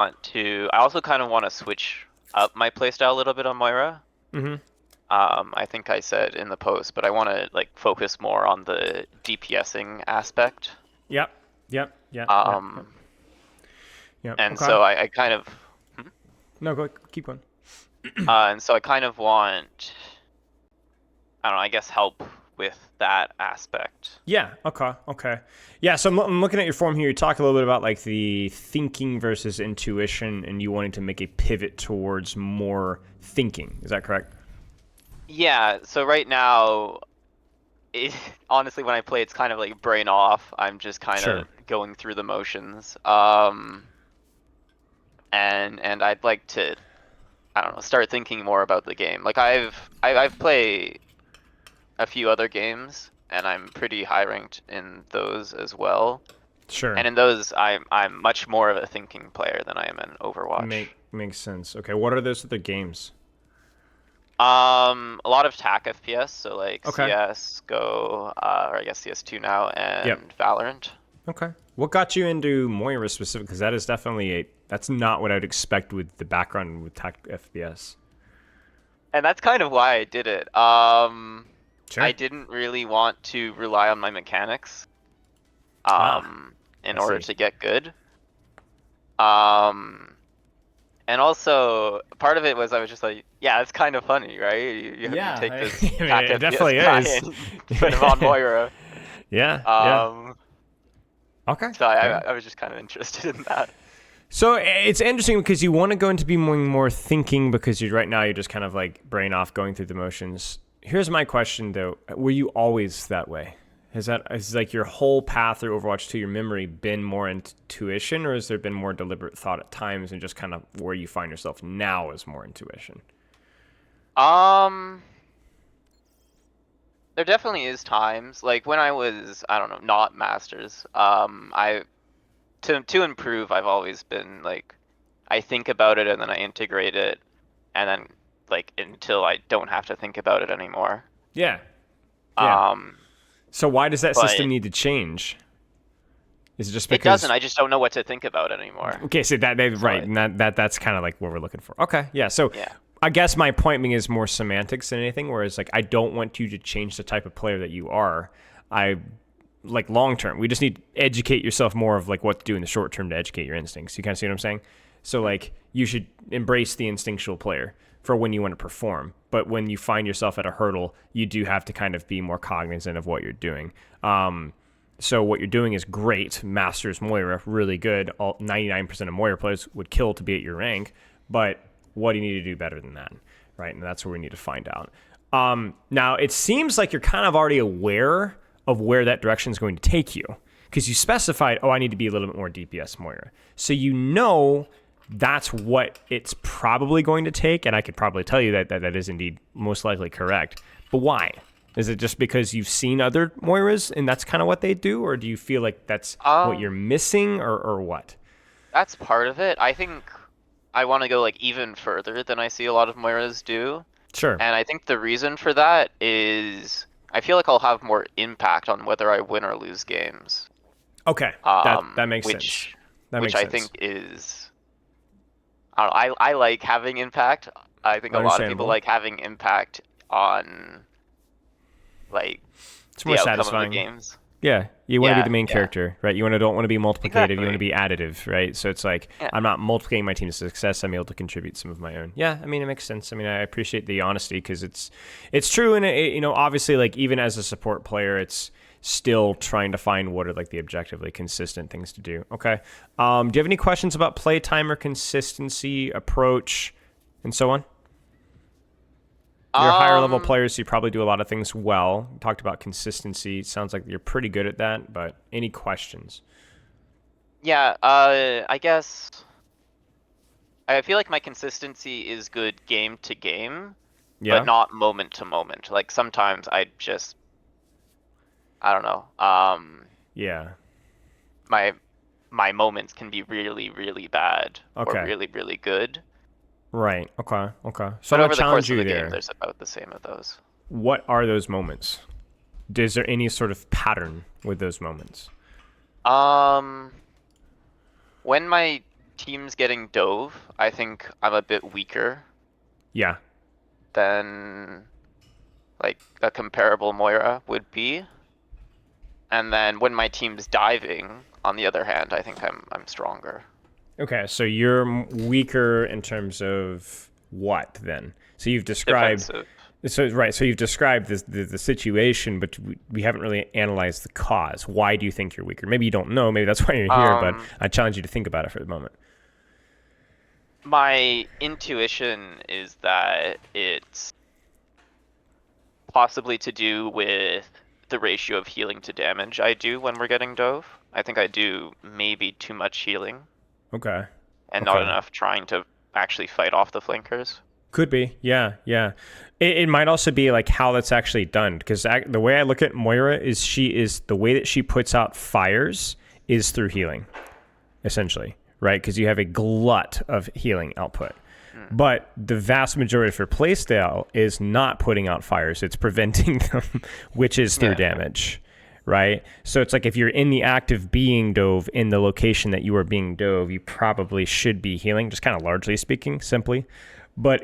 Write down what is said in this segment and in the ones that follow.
I also kind of want to switch up my playstyle a little bit on Moira. Mm-hmm. I think I said in the post, but I want to like focus more on the DPSing aspect. Yep. Yep. Yep. Yep. Yep. Um, Yep. and Okay. so I kind of, hmm? No, go keep going. And so I kind of want, I don't know, I guess help with that aspect. Yeah. Okay. Okay. Yeah. So I'm looking at your form here. You talk a little bit about like the thinking versus intuition, and you wanting to make a pivot towards more thinking. Is that correct? Yeah, so right now, it, honestly, when I play, it's kind of like brain off. I'm just kind Sure. of going through the motions. And I'd like to, I don't know, start thinking more about the game. Like I've played a few other games, and I'm pretty high ranked in those as well. Sure. And in those, I'm much more of a thinking player than I am in Overwatch. Makes sense. Okay. What are those other games? A lot of TAC FPS, so like Okay. CS, Go, or I guess CS2 now, Yep. and Valorant. Okay. What got you into Moira specific? Because that is definitely that's not what I would expect with the background with Tech FPS. And that's kind of why I did it. I Sure. didn't really want to rely on my mechanics, Ah, in I order see. to get good. Um, and also part of it was I was just like, yeah, it's kind of funny, right? You Yeah, take this I mean, TAC it FPS definitely guy is. and put him on Moira. Yeah, yeah. Um, Okay, so I, fair. I was just kind of interested in that. So it's interesting because you want to go into being more thinking because you right now you're just kind of like brain off going through the motions. Here's my question though: were you always that way? Has like your whole path through Overwatch 2, your memory been more intuition, or has there been more deliberate thought at times, and just kind of where you find yourself now is more intuition? Um, there definitely is times like when I was, I don't know, not masters. I to improve, I've always been like I think about it and then I integrate it and then like until I don't have to think about it anymore. Yeah, yeah. Um, So why does that system but need to change? Is it just it doesn't. because? I just don't know what to think about anymore. Okay, so So right, and that's kind of like what we're looking for. Okay, yeah. So yeah. I guess my point being is more semantics than anything. Whereas like I don't want you to change the type of player that you are. I like long term. We just need to educate yourself more of like what to do in the short term to educate your instincts. You kind of see what I'm saying? So Mhm. like you should embrace the instinctual player for when you want to perform. But when you find yourself at a hurdle, you do have to kind of be more cognizant of what you're doing. So what you're doing is great. Masters Moira, really good. All 99% of Moira players would kill to be at your rank. But what do you need to do better than that? Right? And that's where we need to find out. Now, it seems like you're kind of already aware of where that direction is going to take you because you specified, oh, I need to be a little bit more DPS Moira. So you know that's what it's probably going to take. And I could probably tell you that is indeed most likely correct. But why? Is it just because you've seen other Moiras and that's kind of what they do? Or do you feel like that's what you're Um, missing or what? that's part of it. I think I want to go like even further than I see a lot of Moiras do. Sure. And I think the reason for that is I feel like I'll have more impact on whether I win or lose games. Okay. That makes sense. Which That which makes I sense. think is I don't know, I like having impact. I think a lot of people Understandable. like having impact on like It's more the outcome of the satisfying. games. Yeah, you want to be the Yeah, main yeah. character, right? You don't want to be multiplicative. You want to Exactly. be additive, right? So it's like Yeah. I'm not multiplicating my team's success. I'm able to contribute some of my own. Yeah, I mean it makes sense. I mean I appreciate the honesty because it's true, and obviously like even as a support player, it's still trying to find what are like the objectively consistent things to do. Okay, do you have any questions about playtime or consistency, approach, and so on? You're a higher level Um, player, so you probably do a lot of things well. You talked about consistency. Sounds like you're pretty good at that, but any questions? yeah, I guess I feel like my consistency is good game to game, but Yeah? not moment to moment. Like sometimes I don't know. Yeah. My my moments can be really, really bad or Okay. really, really good. Right. Okay. Okay. So But I'm going over to the challenge course of you the game, there. there's about the same of those. What are those moments? Is there any sort of pattern with those moments? Um, when my teams getting dove, I think I'm a bit weaker Yeah. than like a comparable Moira would be. And then when my team's diving, on the other hand, I think I'm stronger. Okay, so you're weaker in terms of what then? So you've described. Defensive. So right, so you've described the situation, but we haven't really analyzed the cause. Why do you think you're weaker? Maybe you don't know. Maybe that's why you're here. But I challenge you to think about it for the moment. My intuition is that it's possibly to do with the ratio of healing to damage I do when we're getting dove. I think I do maybe too much healing Okay. and not Okay. enough trying to actually fight off the flankers. Could be, yeah, yeah. It might also be like how that's actually done, because the way I look at Moira is the way that she puts out fires is through healing, essentially, right? Because you have a glut of healing output. But the vast majority of her playstyle is not putting out fires; it's preventing them, which is through damage, right? So it's like if you're in the act of being dove in the location that you are being dove, you probably should be healing, just kind of largely speaking, simply. But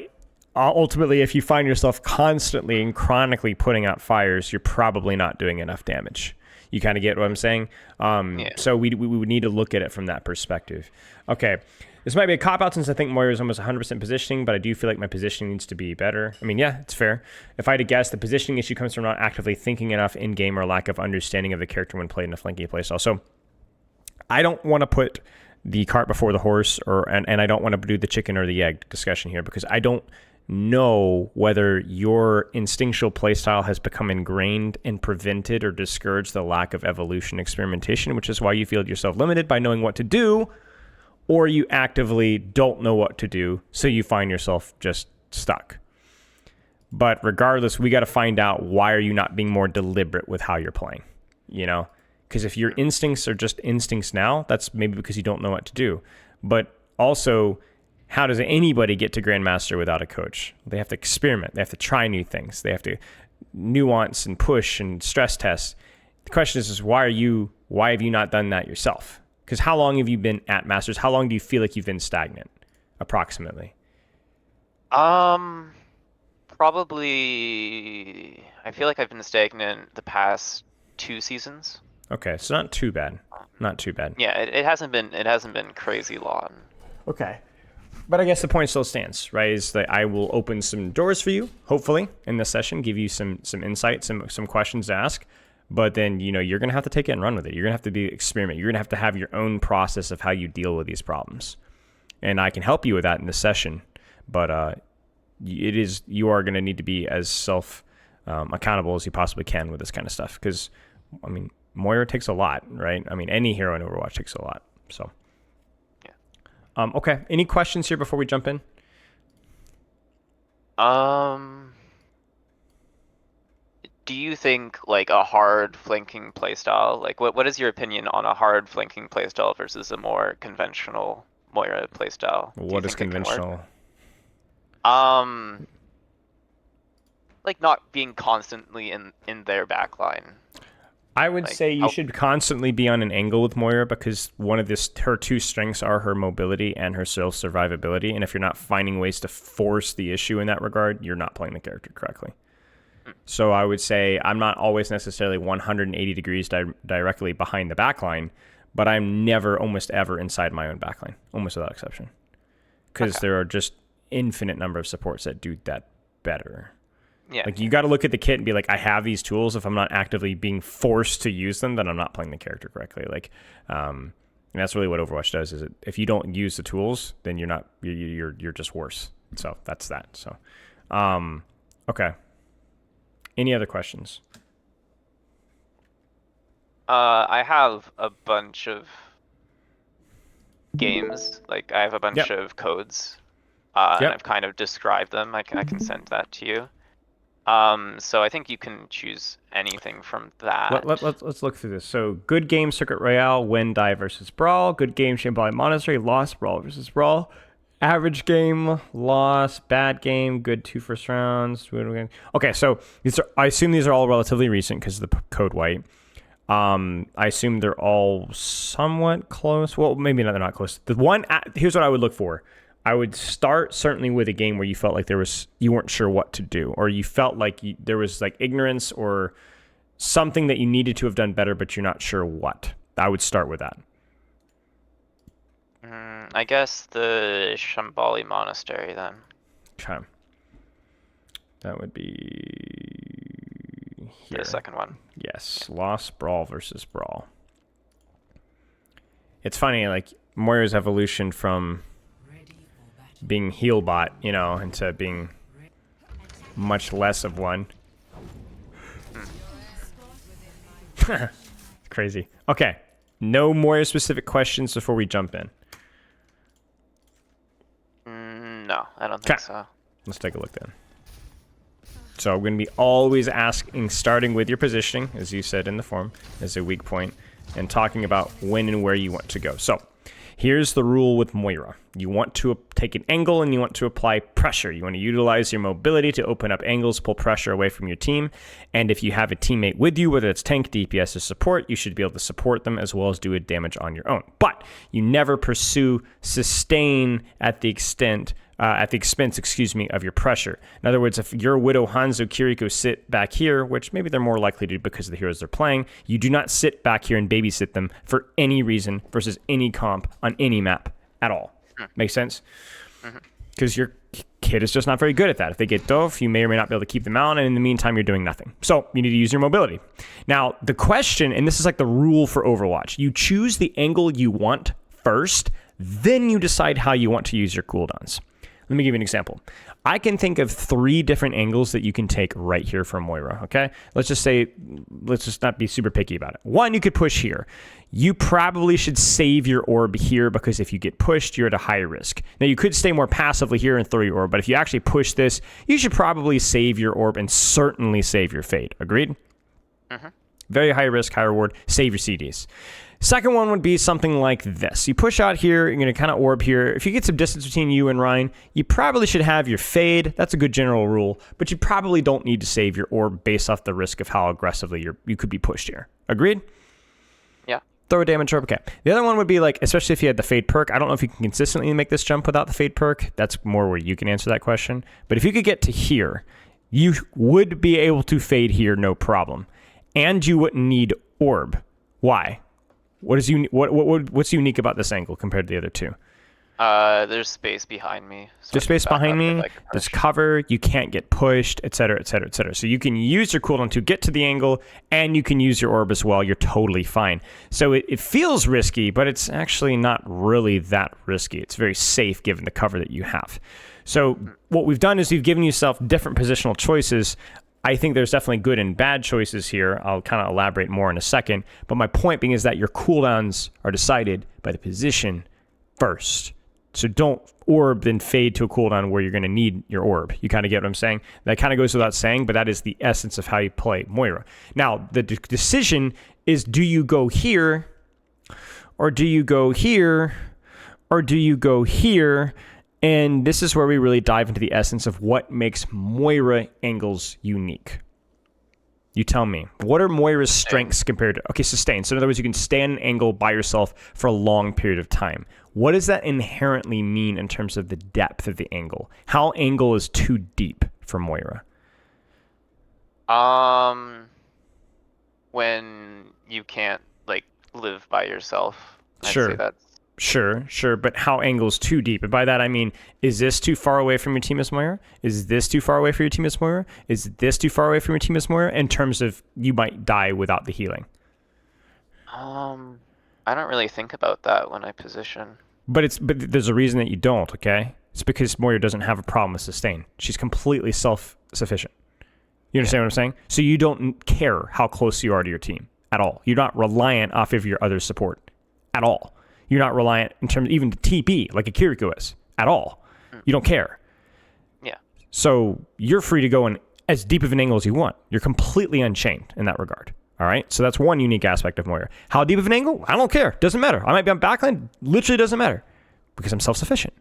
ultimately, if you find yourself constantly and chronically putting out fires, you're probably not doing enough damage. You kind of get what I'm saying? So we would need to look at it from that perspective. Okay, this might be a cop-out since I think Moira is almost 100% positioning, but I do feel like my positioning needs to be better. I mean, yeah, it's fair. If I had to guess, the positioning issue comes from not actively thinking enough in-game or lack of understanding of the character when played in a flanky playstyle. So I don't want to put the cart before the horse, and I don't want to do the chicken or the egg discussion here, because I don't know whether your instinctual playstyle has become ingrained and prevented or discouraged the lack of evolution experimentation, which is why you feel yourself limited by knowing what to do, or you actively don't know what to do, so you find yourself just stuck. But regardless, we got to find out, why are you not being more deliberate with how you're playing, you know? Because if your instincts are just instincts now, that's maybe because you don't know what to do. But also, how does anybody get to Grandmaster without a coach? They have to experiment. They have to try new things. They have to nuance and push and stress test. The question is why have you not done that yourself? Because how long have you been at Masters? How long do you feel like you've been stagnant, approximately? Probably. I feel like I've been stagnant the past 2 seasons. Okay, so not too bad. Not too bad. Yeah, it hasn't been crazy long. Okay. But I guess the point still stands, right? Is that I will open some doors for you, hopefully, in this session, give you some insight, some questions to ask. But then, you're going to have to take it and run with it. You're going to have to experiment. You're going to have your own process of how you deal with these problems. And I can help you with that in this session. But you are going to need to be as accountable as you possibly can with this kind of stuff. Because, Moira takes a lot, right? Any hero in Overwatch takes a lot. So, yeah. Okay. Any questions here before we jump in? Do you think like a hard flanking playstyle, like what is your opinion on a hard flanking playstyle versus a more conventional Moira playstyle? What is conventional? Like not being constantly in their backline. I would say you should constantly be on an angle with Moira, because one of her two strengths are her mobility and her self-survivability. And if you're not finding ways to force the issue in that regard, you're not playing the character correctly. So I would say I'm not always necessarily 180 degrees directly behind the backline, but I'm never, almost ever, inside my own backline, almost without exception. Because there are just infinite number of supports that do that better. Yeah. Like, you got to look at the kit and be like, I have these tools. If I'm not actively being forced to use them, then I'm not playing the character correctly. Like, and that's really what Overwatch does. Is if you don't use the tools, then you're just worse. So that's that. So, okay. Any other questions? I have a bunch of games. Like I have a bunch of codes, and I've kind of described them. I can send that to you. So I think you can choose anything from that. Let's look through this. So, good game, Circuit Royale, win, die versus Brawl. Good game, Shambhala Monastery, loss, Brawl versus Brawl. Average game, loss. Bad game, good 2 first rounds. Okay, so I assume these are all relatively recent because of the code white. I assume they're all somewhat close. Well, maybe not, they're not close. Here's what I would look for. I would start certainly with a game where you felt like you weren't sure what to do, or you felt like there was like ignorance or something that you needed to have done better, but you're not sure what. I would start with that. I guess the Shambhali Monastery then. Okay. That would be here. The second one. Yes, Lost Brawl versus Brawl. It's funny, like Moira's evolution from being heal bot, into being much less of one. Crazy. Okay. No Moira specific questions before we jump in. No, I don't think so. Let's take a look then. So I'm going to be always asking, starting with your positioning, as you said in the form, as a weak point, and talking about when and where you want to go. So here's the rule with Moira. You want to take an angle and you want to apply pressure. You want to utilize your mobility to open up angles, pull pressure away from your team. And if you have a teammate with you, whether it's tank, DPS, or support, you should be able to support them as well as do a damage on your own. But you never pursue sustain at the expense, of your pressure. In other words, if your Widow, Hanzo, Kiriko sit back here, which maybe they're more likely to because of the heroes they're playing, you do not sit back here and babysit them for any reason versus any comp on any map at all. Make sense? Because your kid is just not very good at that. If they get dove, you may or may not be able to keep them out, and in the meantime, you're doing nothing. So you need to use your mobility. Now, the question, and this is like the rule for Overwatch, you choose the angle you want first, then you decide how you want to use your cooldowns. Let me give you an example. I can think of 3 different angles that you can take right here from Moira, okay? Let's just not be super picky about it. 1, you could push here. You probably should save your orb here because if you get pushed, you're at a high risk. Now, you could stay more passively here and throw your orb, but if you actually push this, you should probably save your orb and certainly save your fade. Agreed? Very high risk, high reward. Save your CDs. Second one would be something like this. You push out here, you're going to kind of orb here. If you get some distance between you and Ryan, you probably should have your fade. That's a good general rule, but you probably don't need to save your orb based off the risk of how aggressively you could be pushed here. Agreed? Yeah. Throw a damage orb. Okay. The other one would be like, especially if you had the fade perk. I don't know if you can consistently make this jump without the fade perk. That's more where you can answer that question. But if you could get to here, you would be able to fade here, no problem. And you wouldn't need orb. Why? What's unique about this angle compared to the other 2? There's space behind me. So there's space behind me. There's cover. You can't get pushed, etc., etc., etc. So you can use your cooldown to get to the angle, and you can use your orb as well. You're totally fine. So it feels risky, but it's actually not really that risky. It's very safe given the cover that you have. So what we've done is we've given yourself different positional choices. I think there's definitely good and bad choices here. I'll kind of elaborate more in a second. But my point being is that your cooldowns are decided by the position first. So don't orb then fade to a cooldown where you're going to need your orb. You kind of get what I'm saying? That kind of goes without saying, but that is the essence of how you play Moira. Now, the decision is, do you go here, or do you go here, or do you go here? And this is where we really dive into the essence of what makes Moira angles unique. You tell me. What are Moira's strengths compared to... Okay, sustain. So in other words, you can stand an angle by yourself for a long period of time. What does that inherently mean in terms of the depth of the angle? How angle is too deep for Moira? When you can't, live by yourself. Sure. I'd say that's... Sure, but how angle's too deep? And by that I mean, is this too far away from your team as Moira? Is this too far away for your team as Moira? Is this too far away from your team as Moira? In terms of you might die without the healing. I don't really think about that when I position. But there's a reason that you don't, okay? It's because Moira doesn't have a problem with sustain. She's completely self-sufficient. You understand what I'm saying? So you don't care how close you are to your team at all. You're not reliant off of your other support at all. You're not reliant in terms of even the TP, like a Kiriko is, at all. You don't care. Yeah. So you're free to go in as deep of an angle as you want. You're completely unchained in that regard. All right? So that's one unique aspect of Moira. How deep of an angle? I don't care. Doesn't matter. I might be on backline. Literally doesn't matter. Because I'm self-sufficient.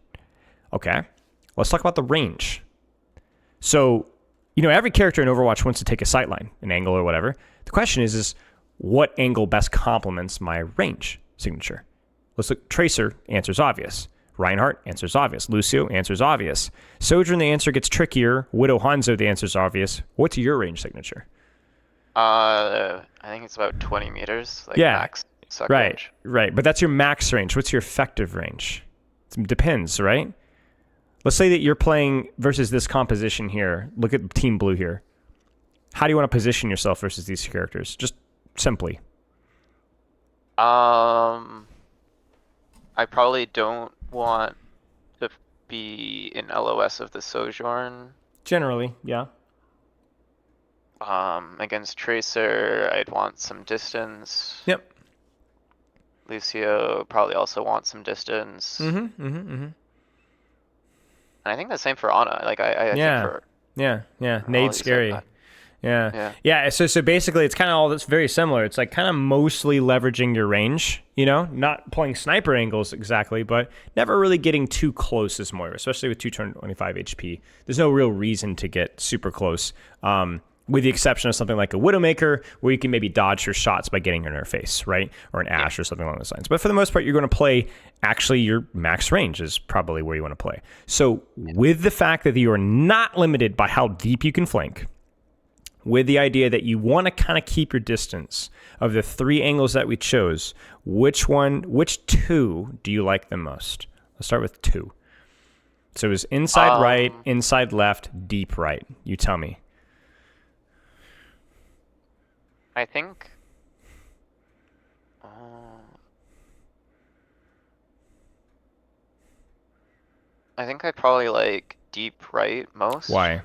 Okay. Let's talk about the range. So, every character in Overwatch wants to take a sightline, an angle or whatever. The question is what angle best complements my range signature? Let's look. Tracer, answer's obvious. Reinhardt, answer's obvious. Lucio, answer's obvious. Sojourn, the answer gets trickier. Widow Hanzo, the answer's obvious. What's your range signature? I think it's about 20 meters, like Yeah, max suck right, range. right. But that's your max range. What's your effective range? It depends, right? Let's say that you're playing versus this composition here. Look at Team Blue here. How do you want to position yourself versus these characters? Just simply. I probably don't want to be in LOS of the Sojourn. Generally, yeah. Against Tracer, I'd want some distance. Yep. Lucio probably also wants some distance. And I think the same for Ana. Like I Yeah. think for Yeah. all Nade's these, scary. like, Yeah. So basically, it's kind of all that's very similar. It's like kind of mostly leveraging your range, not playing sniper angles exactly, but never really getting too close as Moira, especially with 225 HP. There's no real reason to get super close, with the exception of something like a Widowmaker, where you can maybe dodge her shots by getting her in her face, right? Or an Ashe or something along those lines. But for the most part, you're going to play, actually, your max range is probably where you want to play. So with the fact that you are not limited by how deep you can flank, with the idea that you want to kind of keep your distance, of the 3 angles that we chose, which 2 do you like the most? Let's start with 2. So it was inside right, inside left, deep right. You tell me. I think I'd probably like deep right most. Why?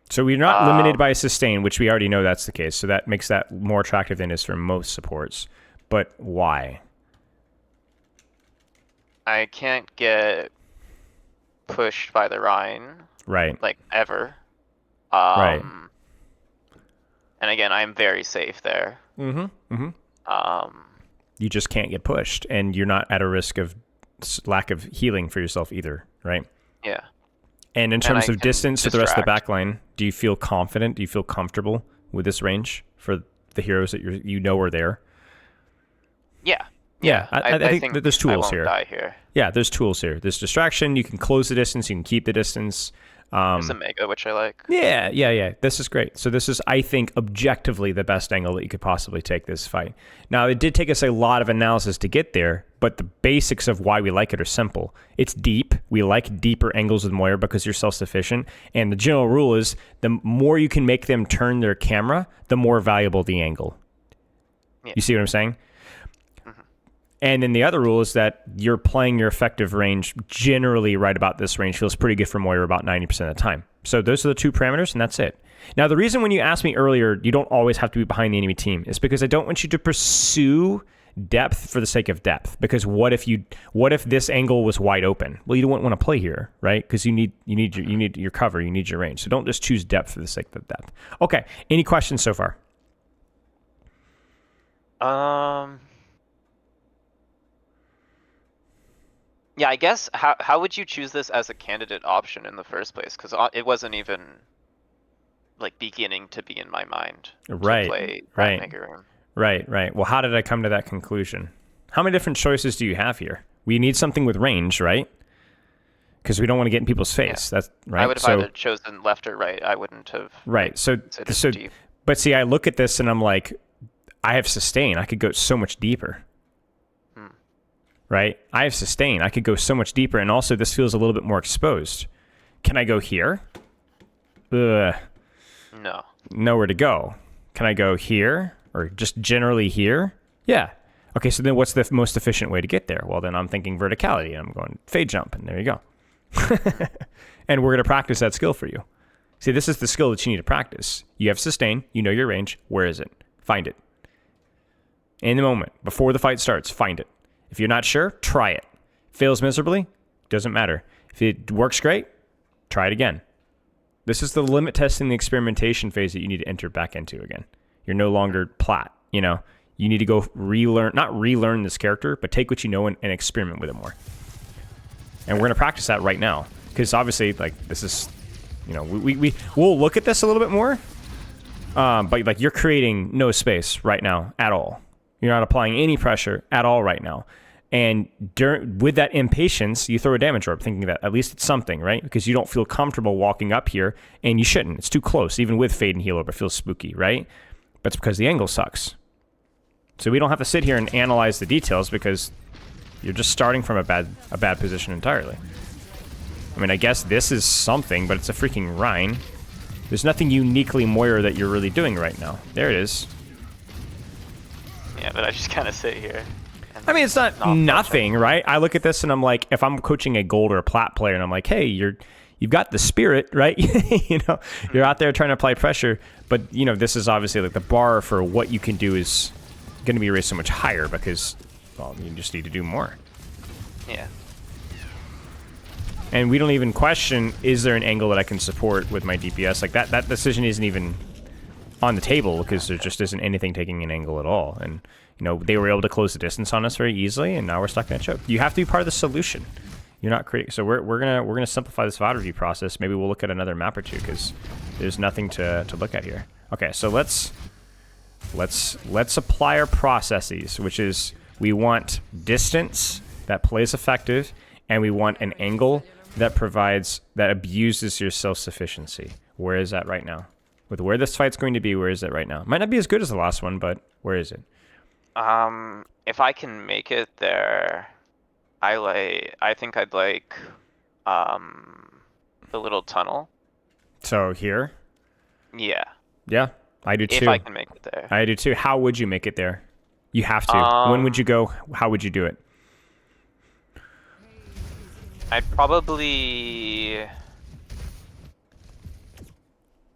So we're not limited by sustain, which we already know that's the case. So that makes that more attractive than it is for most supports. But why? I can't get pushed by the Rhine. Right. Like ever. Right. And again, I'm very safe there. You just can't get pushed, and you're not at a risk of lack of healing for yourself either, right? Yeah. And in terms of can distance to the rest of the distract. backline, do you feel confident? Do you feel comfortable with this range for the heroes that you know are there? Yeah. I think that there's tools I won't here. Die here. Yeah, there's tools here. There's distraction. You can close the distance. You can keep the distance. There's a Mega, which I like. Yeah. This is great. So this is, I think, objectively the best angle that you could possibly take this fight. Now, it did take us a lot of analysis to get there, but the basics of why we like it are simple. It's deep. We like deeper angles with Moira because you're self-sufficient. And the general rule is the more you can make them turn their camera, the more valuable the angle. Yeah. You see what I'm saying? And then the other rule is that you're playing your effective range generally right about this range feels pretty good for Moira about 90% of the time. So those are the 2 parameters, and that's it. Now, the reason when you asked me earlier, you don't always have to be behind the enemy team is because I don't want you to pursue depth for the sake of depth. Because what if this angle was wide open? Well, you don't want to play here, right? Because you need your cover, you need your range. So don't just choose depth for the sake of depth. Okay. Any questions so far? Yeah, I guess how would you choose this as a candidate option in the first place? Because it wasn't even like beginning to be in my mind to play that Mega Room. Right. Well, how did I come to that conclusion? How many different choices do you have here? We need something with range, right? Because we don't want to get in people's face. Yeah. That's right. I would have either chosen left or right. I wouldn't have. Right. So deep. But see, I look at this and I'm like, I have sustain. I could go so much deeper. Right? I have sustain. I could go so much deeper, and also this feels a little bit more exposed. Can I go here? No. Nowhere to go. Can I go here? Or just generally here? Yeah. Okay, so then what's the most efficient way to get there? Well, then I'm thinking verticality, and I'm going fade jump, and there you go. And we're going to practice that skill for you. See, this is the skill that you need to practice. You have sustain. You know your range. Where is it? Find it. In the moment, before the fight starts, find it. If you're not sure, try it. Fails miserably, doesn't matter. If it works great, try it again. This is the limit testing, the experimentation phase that you need to enter back into again. You're no longer plat, You need to go not relearn this character, but take what you know and experiment with it more. And we're going to practice that right now. Because obviously, like, this is, we'll look at this a little bit more. But like you're creating no space right now at all. You're not applying any pressure at all right now. And with that impatience, you throw a damage orb, thinking that at least it's something, right? Because you don't feel comfortable walking up here, and you shouldn't. It's too close, even with Fade and Heal Orb. It feels spooky, right? But it's because the angle sucks. So we don't have to sit here and analyze the details because you're just starting from a bad position entirely. I mean, I guess this is something, but it's a freaking Rhine. There's nothing uniquely Moira that you're really doing right now. There it is. Yeah, but I just kind of sit here. I mean, it's not nothing, right? I look at this and I'm like, if I'm coaching a gold or a plat player and I'm like, hey, you've got the spirit, right? You know, you're out there trying to apply pressure, but you know, this is obviously like the bar for what you can do is going to be raised so much higher because, well, you just need to do more. Yeah. And we don't even question, is there an angle that I can support with my DPS? Like that decision isn't even on the table because there just isn't anything taking an angle at all. And you know, they were able to close the distance on us very easily, and now we're stuck in a choke. You have to be part of the solution. You're not creating. So we're gonna simplify this VOD review process. Maybe we'll look at another map or two because there's nothing to look at here. Okay, so let's apply our processes, which is we want distance that plays effective, and we want an angle that abuses your self-sufficiency. Where is that right now? With where this fight's going to be, where is it right now? Might not be as good as the last one, but where is it? If I can make it there, I think I'd like, the little tunnel. So here? Yeah. Yeah, I do too. If I can make it there. I do too. How would you make it there? You have to. When would you go? How would you do it? I'd probably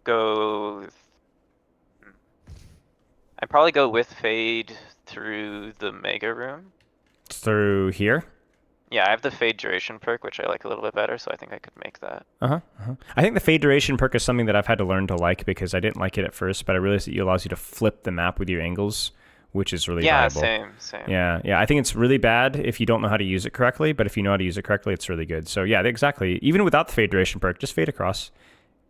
go. I'd probably go with Fade through the Mega Room. Through here? Yeah, I have the Fade Duration perk, which I like a little bit better, so I think I could make that. I think the Fade Duration perk is something that I've had to learn to like because I didn't like it at first, but I realized it allows you to flip the map with your angles, which is really valuable. Yeah, same. Yeah. I think it's really bad if you don't know how to use it correctly, but if you know how to use it correctly, it's really good. So yeah, exactly. Even without the Fade Duration perk, just fade across.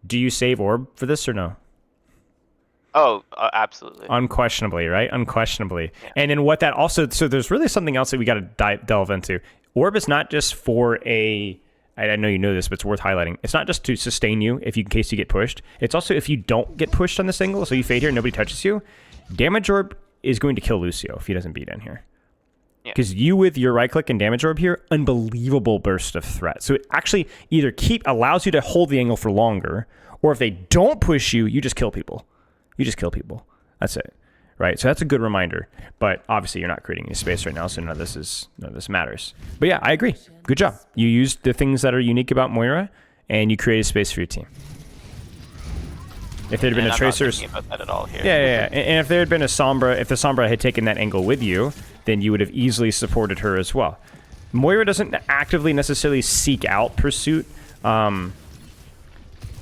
Do you save orb for this or no? Oh, absolutely. Unquestionably, right? Unquestionably. Yeah. And then what that also, so there's really something else that we got to delve into. Orb is not just for I know you know this, but it's worth highlighting. It's not just to sustain you in case you get pushed. It's also if you don't get pushed on this angle, so you fade here and nobody touches you, damage orb is going to kill Lucio if he doesn't beat in here. Because you with your right click and damage orb here, unbelievable burst of threat. So it actually either allows you to hold the angle for longer, or if they don't push you, you just kill people. You just kill people. That's it. Right? So that's a good reminder. But obviously you're not creating any space right now, so none of this matters. But yeah, I agree. Good job. You used the things that are unique about Moira, and you created space for your team. If there had been a Tracer, I'm not thinking about that at all here. Yeah. And if there had been a Sombra, if the Sombra had taken that angle with you, then you would have easily supported her as well. Moira doesn't actively necessarily seek out pursuit,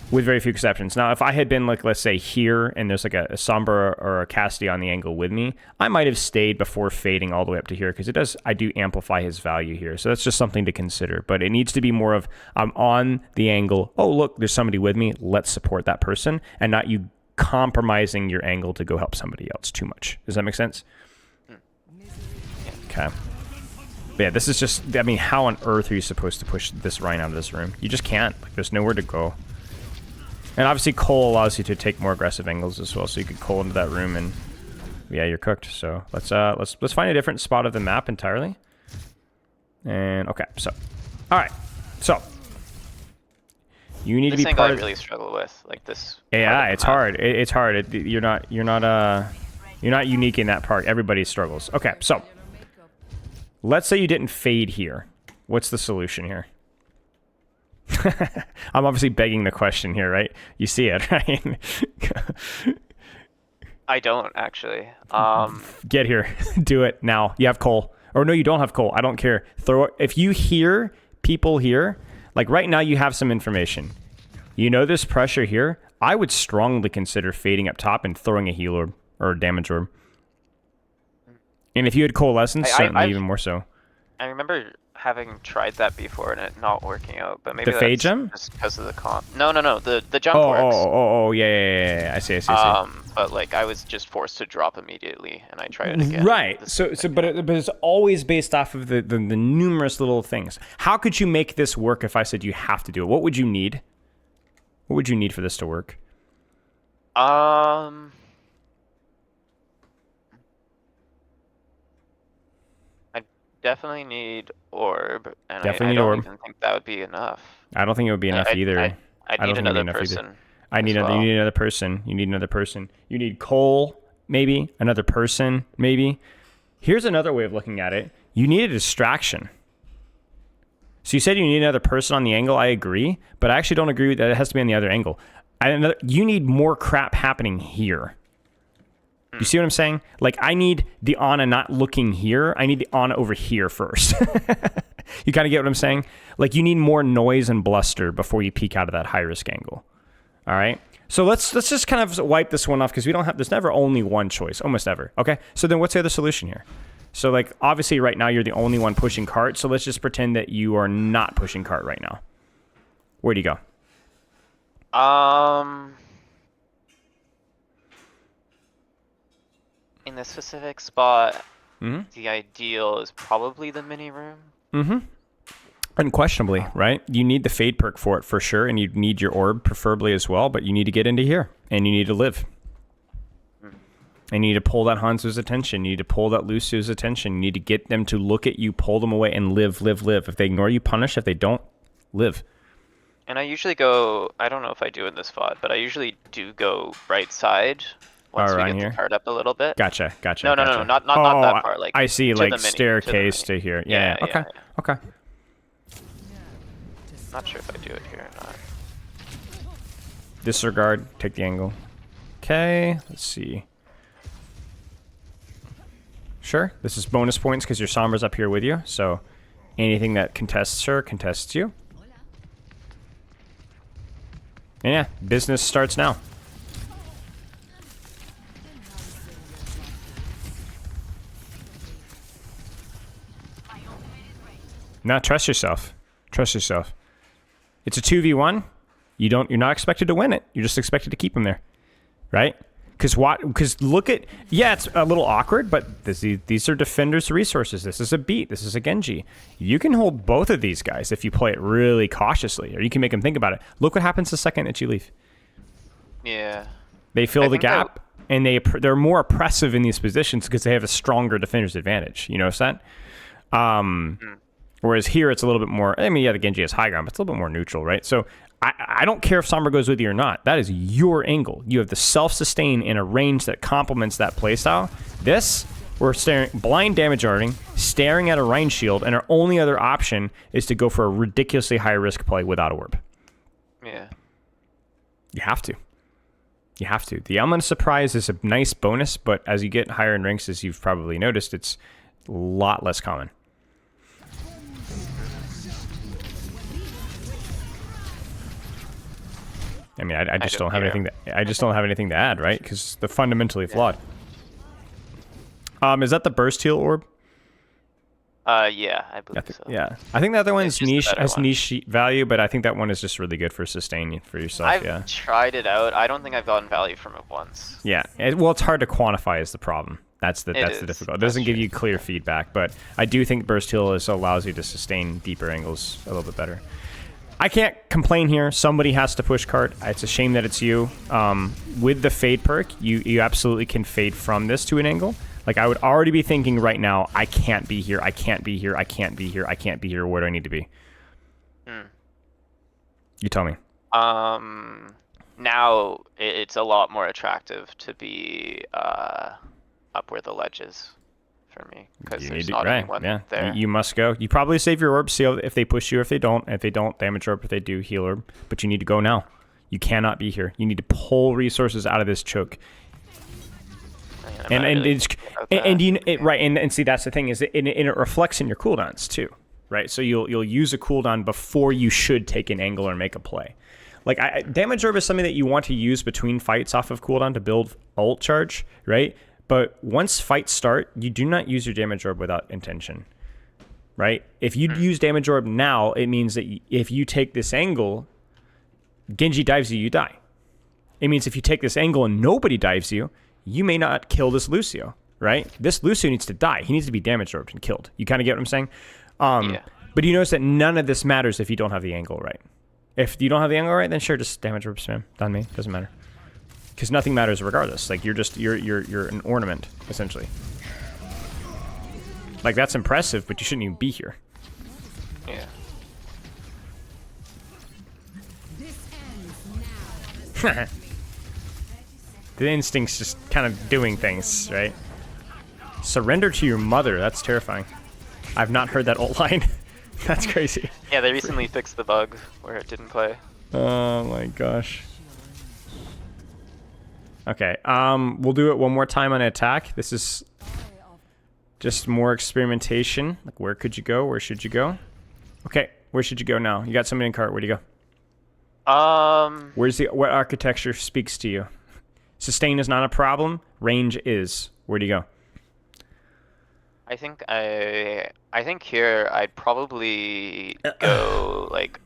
with very few exceptions. Now, if I had been like, let's say here, and there's like a Sombra or a Cassidy on the angle with me, I might have stayed before fading all the way up to here because I do amplify his value here. So that's just something to consider. But it needs to be more of I'm on the angle. Oh, look, there's somebody with me. Let's support that person, and not you compromising your angle to go help somebody else too much. Does that make sense? Okay. But yeah, this is just, I mean, how on earth are you supposed to push this Rhine out of this room? You just can't. Like, there's nowhere to go. And obviously Cole allows you to take more aggressive angles as well, so you could Cole into that room and yeah, you're cooked. So let's find a different spot of the map entirely. And okay, so alright. So you need to be part of. I really struggle with like this. Yeah, it's hard. It's hard. You're not unique in that part. Everybody struggles. Okay, so let's say you didn't fade here. What's the solution here? I'm obviously begging the question here, right? You see it, right? I don't actually. Get here. Do it now. You have coal. Or no, you don't have coal. I don't care. Throw it. If you hear people here, like right now you have some information. You know there's pressure here. I would strongly consider fading up top and throwing a heal orb or a damage orb. And if you had coalescence, certainly even more so. I remember having tried that before and it not working out, but The maybe fade that's jump? just because of the comp. No, the Oh, jump oh, works. oh, oh, yeah, yeah, yeah, yeah. I see, I see, I see. But like I was just forced to drop immediately, and I tried it again. Right. The So, same so, thing but happened. but it's always based off of the numerous little things. How could you make this work if I said you have to do it? What would you need? What would you need for this to work? Um, I definitely need orb, and Definitely I need don't orb. even think that would be enough. I don't think it would be I enough I either. I I'd I don't need think it'd be another enough either. person I need as another. You well. need another person. You need another person. You need Cole, maybe another person, maybe. Here's another way of looking at it. You need a distraction. So you said you need another person on the angle. I agree, but I actually don't agree that it has to be on the other angle. You need more crap happening here. You see what I'm saying? Like, I need the Ana not looking here. I need the Ana over here first. You kind of get what I'm saying? Like, you need more noise and bluster before you peek out of that high risk angle. All right. So let's just kind of wipe this one off because we don't have. There's never only one choice, almost ever. Okay. So then, what's the other solution here? So like, obviously, right now you're the only one pushing cart. So let's just pretend that you are not pushing cart right now. Where do you go? In this specific spot, Mm-hmm. the ideal is probably the mini room. Mm-hmm. Unquestionably, right? You need the fade perk for it for sure, and you need your orb preferably as well, but you need to get into here, and you need to live. And you need to pull that Hanzo's attention. You need to pull that Lucio's attention. You need to get them to look at you, pull them away, and live, live, live. If they ignore you, punish. If they don't, live. And I usually go, I don't know if I do in this spot, but I usually do go right side once we Around get the here? card up a little bit. Gotcha, gotcha, No, no, gotcha. no, not Oh, that far. Like I see, to like the mini, staircase to the to here. mini. Yeah, okay, okay. Not sure if I do it here or not. Disregard, take the angle. Okay, let's see. Sure, this is bonus points because your Sombra's up here with you, so anything that contests her contests you. And yeah, business starts now. Now trust yourself. Trust yourself. It's a 2v1. You're not expected to win it. You're just expected to keep him there. Right? Because look at, yeah, it's a little awkward, but these are defenders' resources. This is a beat. This is a Genji. You can hold both of these guys if you play it really cautiously, or you can make them think about it. Look what happens the second that you leave. Yeah. They fill the gap, and they're more oppressive in these positions because they have a stronger defender's advantage. You notice that? Whereas here, it's a little bit more, I mean, yeah, the Genji has high ground, but it's a little bit more neutral, right? So I don't care if Sombra goes with you or not. That is your angle. You have the self-sustain in a range that complements that playstyle. This, we're staring, blind damage arting, staring at a Rhine shield, and our only other option is to go for a ridiculously high-risk play without orb. Yeah. You have to. You have to. The element of surprise is a nice bonus, but as you get higher in ranks, as you've probably noticed, it's a lot less common. I mean, I just don't have anything. I just don't have anything to add, right? Because they're fundamentally flawed. Is that the burst heal orb? Yeah, I believe so. Yeah, I think the other one's niche, has one. niche value, but I think that one is just really good for sustaining for yourself. I've tried it out. I don't think I've gotten value from it once. Yeah, well, it's hard to quantify is the problem. That's the difficult. It doesn't give you clear feedback, but I do think burst heal allows you to sustain deeper angles a little bit better. I can't complain here. Somebody has to push cart. It's a shame that it's you. With the fade perk, you absolutely can fade from this to an angle. Like, I would already be thinking right now, I can't be here, I can't be here, I can't be here, I can't be here. Where do I need to be? You tell me. Now it's a lot more attractive to be up where the ledge is for me, because there's not anyone there. You must go. You probably save your orb, see if they push you, if they don't. If they don't, damage orb. If they do, heal orb. But you need to go now. You cannot be here. You need to pull resources out of this choke. And see, that's the thing, is it reflects in your cooldowns too, right? So you'll use a cooldown before you should take an angle or make a play. Like, damage orb is something that you want to use between fights off of cooldown to build ult charge, right? But once fights start, you do not use your damage orb without intention. right? If you use damage orb now, it means that if you take this angle, Genji dives you, you die. It means if you take this angle and nobody dives you, you may not kill this Lucio, right? This Lucio needs to die. He needs to be damage orbed and killed. You kind of get what I'm saying? Yeah. But you notice that none of this matters if you don't have the angle right. If you don't have the angle right, then sure, just damage orb spam. Done me. Doesn't matter. Because nothing matters regardless. Like, you're an ornament, essentially. Like, that's impressive, but you shouldn't even be here. Yeah. The instinct's just kind of doing things, right? Surrender to your mother. That's terrifying. I've not heard that ult line. That's crazy. Yeah, they recently fixed the bug where it didn't play. Oh my gosh. Okay, we'll do it one more time on attack. This is just more experimentation. Like, where could you go? Where should you go? Okay, where should you go now? You got somebody in cart. Where'd you go? What architecture speaks to you? Sustain is not a problem. Range is. Where do you go? I think here I'd probably go like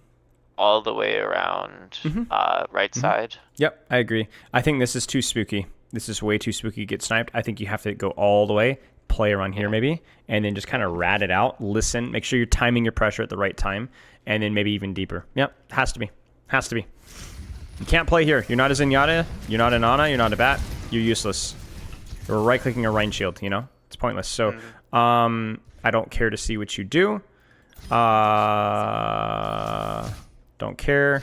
all the way around right side. Yep, I agree. I think this is too spooky. This is way too spooky to get sniped. I think you have to go all the way, play around here maybe, and then just kind of rat it out, listen, make sure you're timing your pressure at the right time, and then maybe even deeper. Yep, has to be. Has to be. You can't play here. You're not a Zenyatta, you're not an Ana, you're not a Bat, you're useless. You're right-clicking a Rain Shield, you know? It's pointless. So, I don't care to see what you do. Don't care.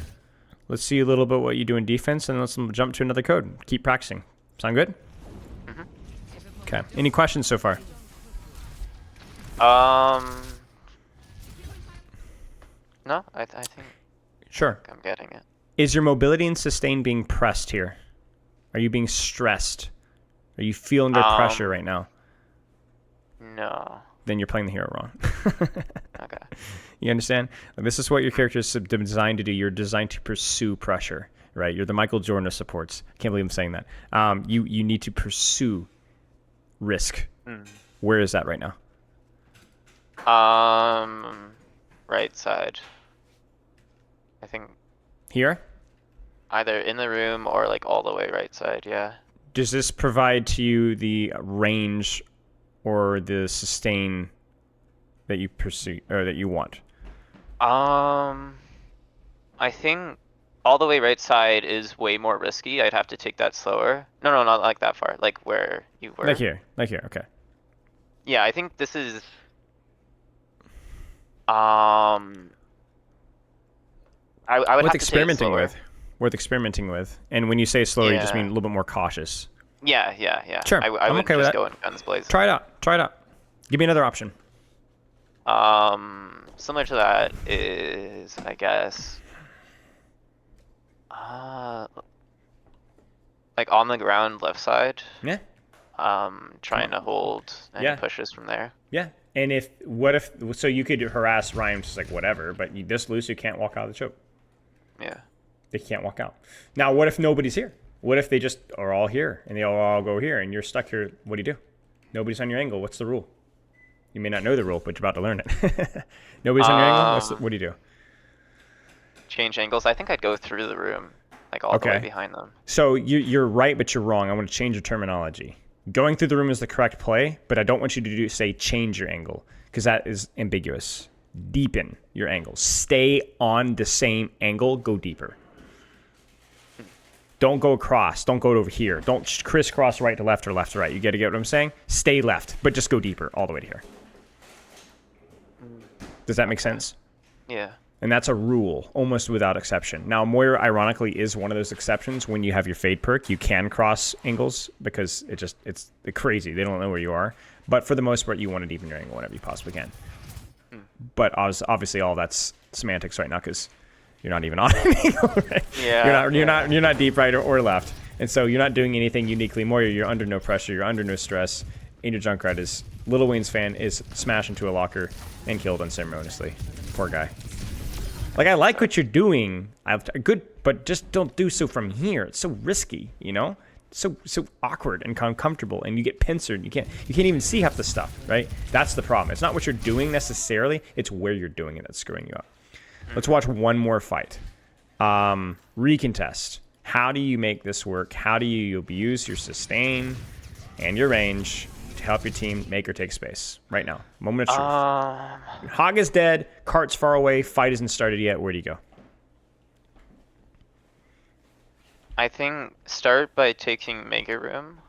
Let's see a little bit what you do in defense, and let's jump to another code. Keep practicing. Sound good? Okay. Any questions so far? No, I think Sure. I'm getting it. Is your mobility and sustain being pressed here? Are you being stressed? Are you feeling under pressure right now? No. Then you're playing the hero wrong. Okay. You understand? Like, this is what your character is designed to do. You're designed to pursue pressure, right? You're the Michael Jordan of supports. Can't believe I'm saying that. You need to pursue risk. Where is that right now? Right side. I think Here? either in the room or like all the way right side. Yeah. Does this provide to you the range or the sustain that you pursue or that you want? I think all the way right side is way more risky. I'd have to take that slower. No, not like that far. Like where you were. Like here. Okay. Yeah, I think this is. I would have Worth to experimenting take it slower. with. Worth experimenting with. And when you say slower, you just Yeah. mean a little bit more cautious. Yeah. Sure, I I'm would okay with just that. go in guns blazing. Try it out. Give me another option. Similar to that is, I guess, like on the ground left side. Yeah. Trying to hold any Yeah. pushes from there. Yeah. And so you could harass Rhymes just like whatever, but this Lucio can't walk out of the choke. Yeah. They can't walk out. Now, what if nobody's here? What if they just are all here and they all go here and you're stuck here? What do you do? Nobody's on your angle. What's the rule? You may not know the rule, but you're about to learn it. Nobody's on your angle? What do you do? Change angles. I think I'd go through the room, like all the way behind them. So you're right, but you're wrong. I want to change your terminology. Going through the room is the correct play, but I don't want you to say change your angle because that is ambiguous. Deepen your angle. Stay on the same angle. Go deeper. Don't go across. Don't go over here. Don't crisscross right to left or left to right. You got to get what I'm saying? Stay left, but just go deeper all the way to here. Does that make sense? Yeah. And that's a rule, almost without exception. Now, Moira, ironically, is one of those exceptions. When you have your Fade perk, you can cross angles because it's crazy. They don't know where you are. But for the most part, you want to deepen your angle whenever you possibly can. But obviously, all that's semantics right now because you're not even on an angle, right? Yeah. You're not deep right or left. And so you're not doing anything uniquely. Moira, you're under no pressure. You're under no stress. And your Junkrat is Little Wayne's fan is smashed into a locker and killed unceremoniously. Poor guy. Like, I like what you're doing. Good, but just don't do so from here. It's so risky, you know? so awkward and uncomfortable, and you get pincered. You can't even see half the stuff, right? That's the problem. It's not what you're doing necessarily, it's where you're doing it that's screwing you up. Let's watch one more fight. Recontest. How do you make this work? How do you abuse your sustain and your range to help your team make or take space? Right now, moment of truth. Hog is dead, cart's far away, fight isn't started yet. Where do you go? I think start by taking Mega Room,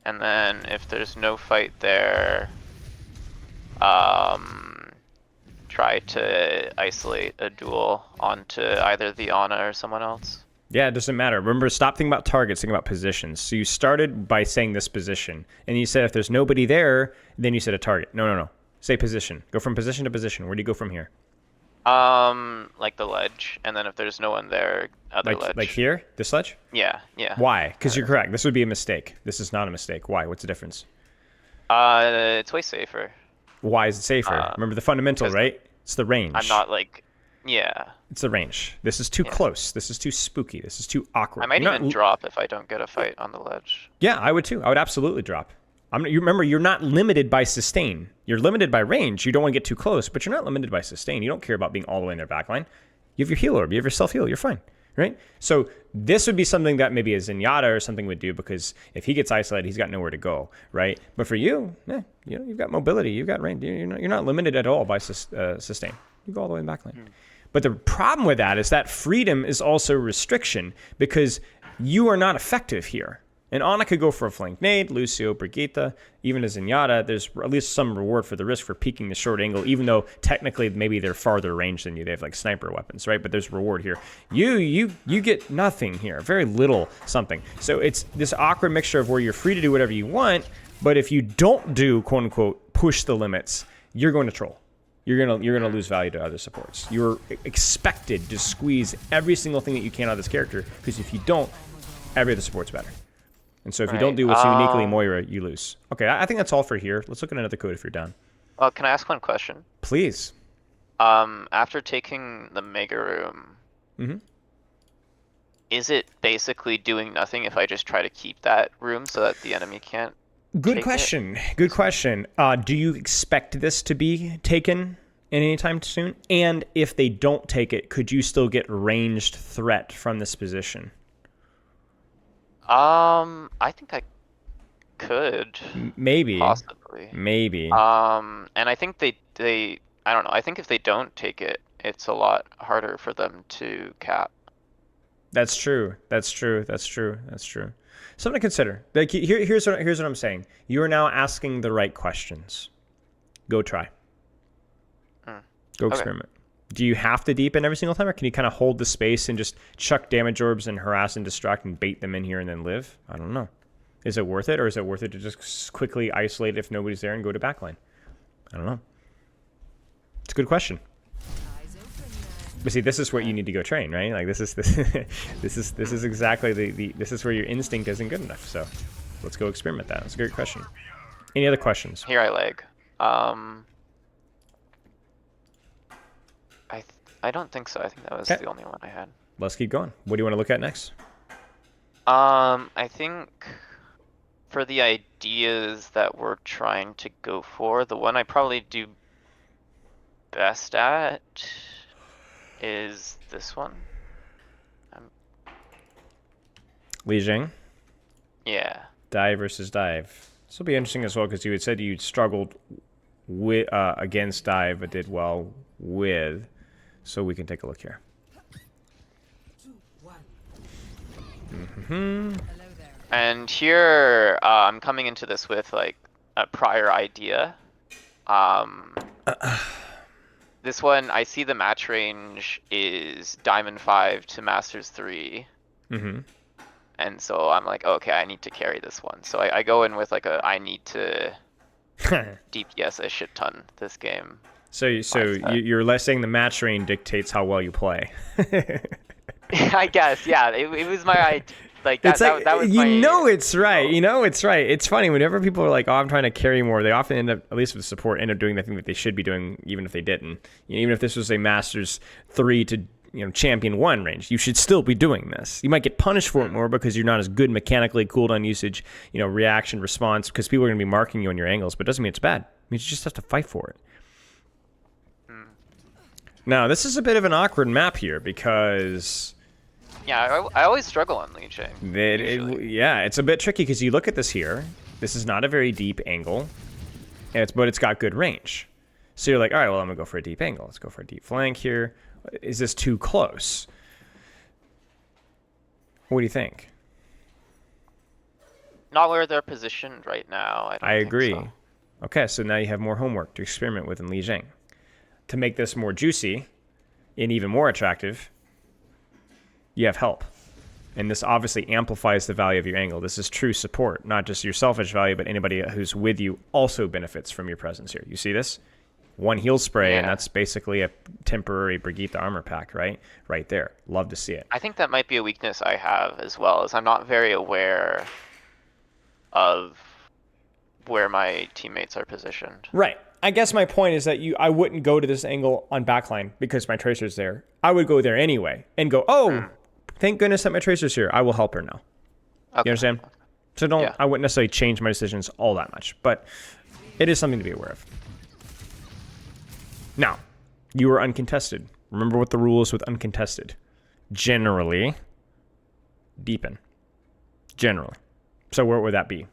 and then if there's no fight there, try to isolate a duel onto either the Ana or someone else. Yeah, it doesn't matter. Remember, stop thinking about targets, think about positions. So you started by saying this position, and you said if there's nobody there, then you said a target. No. Say position. Go from position to position. Where do you go from here? Like the ledge, and then if there's no one there, other ledge. Like here? This ledge? Yeah. Why? Because you're correct. This would be a mistake. This is not a mistake. Why? What's the difference? It's way safer. Why is it safer? Remember the fundamental, right? It's the range. I'm not like, yeah. It's the range. This is too close. This is too spooky. This is too awkward. I might even drop if I don't get a fight on the ledge. Yeah, I would too. I would absolutely drop. You remember, you're not limited by sustain. You're limited by range. You don't want to get too close, but you're not limited by sustain. You don't care about being all the way in their backline. You have your heal orb. You have your self-heal. You're fine, right? So this would be something that maybe a Zenyatta or something would do, because if he gets isolated, he's got nowhere to go, right? But for you, you've got mobility. You've got range. You're not limited at all by sustain. You go all the way in the backline. But the problem with that is that freedom is also restriction, because you are not effective here. And Ana could go for a flank nade, Lucio, Brigitte, even a Zenyatta. There's at least some reward for the risk for peeking the short angle, even though technically maybe they're farther range than you. They have like sniper weapons, right? But there's reward here. You get nothing here, very little something. So it's this awkward mixture of where you're free to do whatever you want, but if you don't do, quote unquote, push the limits, you're going to troll. You're gonna lose value to other supports. You're expected to squeeze every single thing that you can out of this character, because if you don't, every other support's better. And so if you don't do what's uniquely Moira, you lose. Okay, I think that's all for here. Let's look at another code if you're down. Can I ask one question? Please. After taking the Mega Room, is it basically doing nothing if I just try to keep that room so that the enemy can't? Good question. Good question. Do you expect this to be taken anytime soon? And if they don't take it, could you still get ranged threat from this position? I think I could. Maybe. Possibly. Maybe. And I think they I don't know. I think if they don't take it, it's a lot harder for them to cap. That's true. Something to consider. Like, here's what I'm saying. You are now asking the right questions. Go try. Go experiment. Do you have to deepen every single time, or can you kind of hold the space and just chuck damage orbs and harass and distract and bait them in here and then live? I don't know. Is it worth it, or is it worth it to just quickly isolate if nobody's there and go to backline? I don't know. It's a good question. But see, this is what you need to go train, right? Like this is exactly this is where your instinct isn't good enough. So let's go experiment that. That's a great question. Any other questions? Here I lag. I don't think so. I think that was the only one I had. Let's keep going. What do you want to look at next? I think for the ideas that we're trying to go for, the one I probably do best at is this one. Li Jing? Yeah. Dive versus dive. This will be interesting as well, because you had said you struggled with against dive, but did well with. So we can take a look here. And here, I'm coming into this with like a prior idea. This one, I see the match range is Diamond 5 to Masters 3. And so I'm like, okay, I need to carry this one. So I go in with like I need to DPS a shit ton this game. So you're less saying the match range dictates how well you play. I guess, yeah. It was my idea. Like that, that was my, it's right. It's right. It's funny whenever people are like, "Oh, I'm trying to carry more." They often end up, at least with support, end up doing the thing that they should be doing, even if they didn't. Even if this was a Masters 3 to champion 1 range. You should still be doing this. You might get punished for it more because you're not as good mechanically, cooldown usage, reaction, response, because people are going to be marking you on your angles, but it doesn't mean it's bad. It means you just have to fight for it. Now, this is a bit of an awkward map here because... Yeah, I always struggle on Lee Ching. It's a bit tricky because you look at this here. This is not a very deep angle, but it's got good range. So you're like, all right, well, I'm going to go for a deep angle. Let's go for a deep flank here. Is this too close? What do you think? Not where they're positioned right now. I agree. So. Okay, so now you have more homework to experiment with in Li Jing. To make this more juicy and even more attractive, you have help. And this obviously amplifies the value of your angle. This is true support, not just your selfish value, but anybody who's with you also benefits from your presence here. You see this? 1 heal spray, and that's basically a temporary Brigitte armor pack, right? Right there. Love to see it. I think that might be a weakness I have as well, is I'm not very aware of where my teammates are positioned. Right. I guess my point is that I wouldn't go to this angle on backline because my tracer's there. I would go there anyway and go, thank goodness that my tracer's here. I will help her now. Okay. You understand? So I wouldn't necessarily change my decisions all that much, but it is something to be aware of. Now, you are uncontested. Remember what the rule is with uncontested. Generally, deepen. Generally. So where would that be?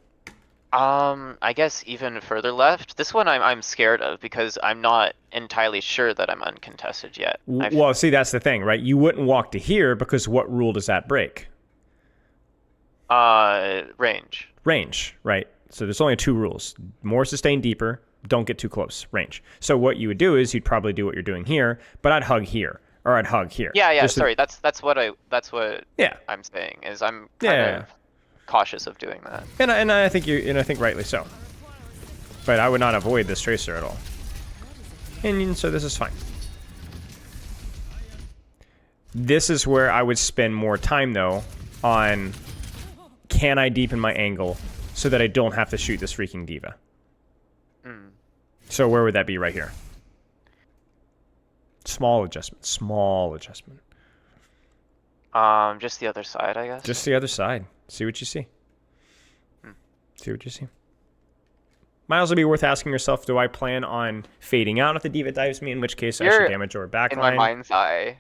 I guess even further left. This one I'm scared of because I'm not entirely sure that I'm uncontested yet. Well, see, that's the thing, right? You wouldn't walk to here because what rule does that break? Range. Range, right? So there's only 2 rules. More sustain, deeper. Don't get too close. Range. So what you would do is you'd probably do what you're doing here, but I'd hug here or I'd hug here. Yeah. Sorry, that's what I'm saying is I'm kind of cautious of doing that. And I think I think rightly so. But I would not avoid this tracer at all. And so this is fine. This is where I would spend more time though on can I deepen my angle so that I don't have to shoot this freaking diva. So where would that be right here? Small adjustment. Just the other side, I guess. Just the other side. See what you see. See what you see. Might also be worth asking yourself, do I plan on fading out if the diva dives me, in which case I should damage or backline? In my mind's eye,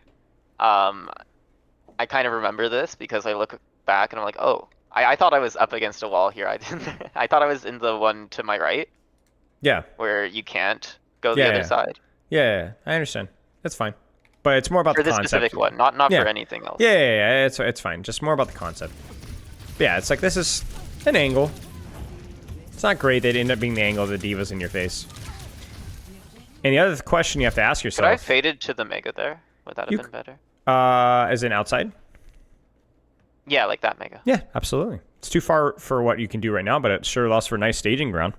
I kind of remember this because I look back and I'm like, oh, I thought I was up against a wall here. I didn't. I thought I was in the one to my right. Yeah. Where you can't go the other side. Yeah, I understand. That's fine. But it's more about the concept. For this specific one, not for anything else. Yeah, it's fine. Just more about the concept. But yeah, it's like this is an angle. It's not great that it ended up being the angle of the divas in your face. And the other question you have to ask yourself... Could I have faded to the mega there? Would that have been better? As in outside? Yeah, like that mega. Yeah, absolutely. It's too far for what you can do right now, but it sure allows for nice staging ground.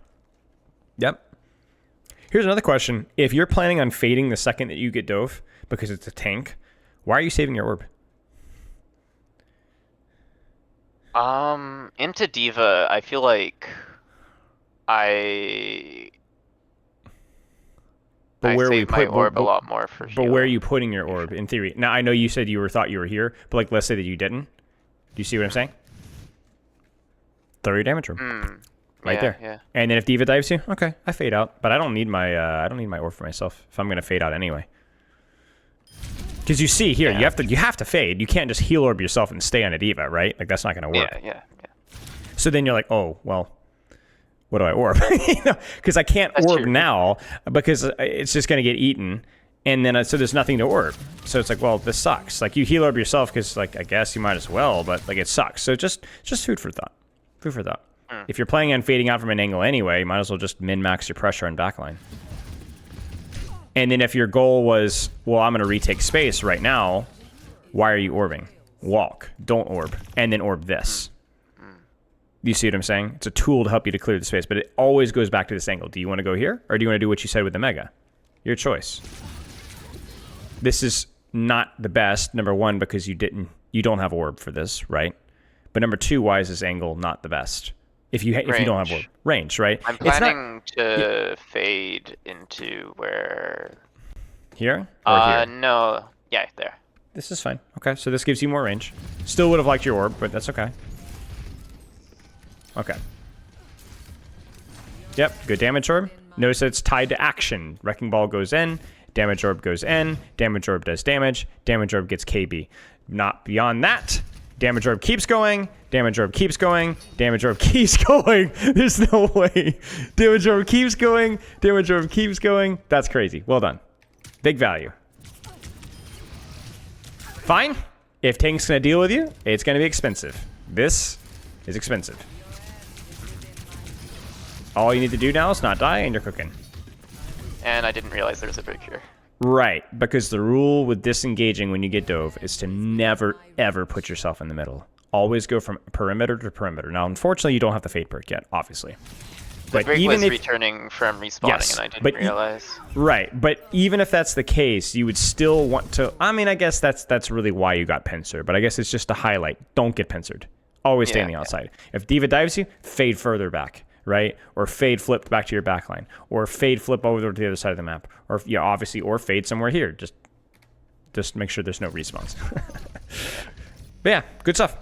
Yep. Here's another question. If you're planning on fading the second that you get dove, because it's a tank, why are you saving your orb? Into diva, I feel like I save my orb a lot more for sure. But where are you putting your orb, in theory? Now, I know you said thought you were here, but like, let's say that you didn't. Do you see what I'm saying? Throw your damage room. Right there. Yeah. And then if diva dives you, okay, I fade out. But I don't need my orb for myself if I'm gonna fade out anyway. Because you see here, you have to fade. You can't just heal orb yourself and stay on a diva, right? Like that's not gonna work. Yeah. So then you're like, oh well, what do I orb? Because I can't orb now because it's just gonna get eaten, and then so there's nothing to orb. So it's like, well, this sucks. Like you heal orb yourself because like I guess you might as well, but like it sucks. So just food for thought. Food for thought. If you're planning on fading out from an angle anyway, you might as well just min-max your pressure on backline. And then if your goal was, well, I'm going to retake space right now, why are you orbing? Walk. Don't orb. And then orb this. You see what I'm saying? It's a tool to help you to clear the space, but it always goes back to this angle. Do you want to go here, or do you want to do what you said with the mega? Your choice. This is not the best, number one, because you don't have orb for this, right? But number two, why is this angle not the best? If you don't have range, right? I'm planning to fade into where... Here? Or here? No. Yeah, there. This is fine. Okay, so this gives you more range. Still would have liked your orb, but that's okay. Okay. Yep, good damage orb. Notice that it's tied to action. Wrecking Ball goes in, damage orb goes in, damage orb does damage orb gets KB. Not beyond that. Damage orb keeps going, damage orb keeps going, damage orb keeps going. There's no way. Damage orb keeps going, damage orb keeps going. That's crazy. Well done. Big value. Fine. If Tank's gonna deal with you, it's gonna be expensive. This is expensive. All you need to do now is not die, and you're cooking. And I didn't realize there was a break here. Right, because the rule with disengaging when you get dove is to never, ever put yourself in the middle. Always go from perimeter to perimeter. Now, unfortunately, you don't have the Fade perk yet, obviously. The break was returning from respawning, yes, and I didn't realize. Right, but even if that's the case, you would still want to... I mean, I guess that's really why you got pincer, but I guess it's just to highlight. Don't get pincered. Always stay on the outside. If D.Va dives you, fade further back. Right? Or fade flip back to your backline. Or fade flip over to the other side of the map. Or, yeah, obviously, or fade somewhere here. Just make sure there's no respawns. But yeah, good stuff.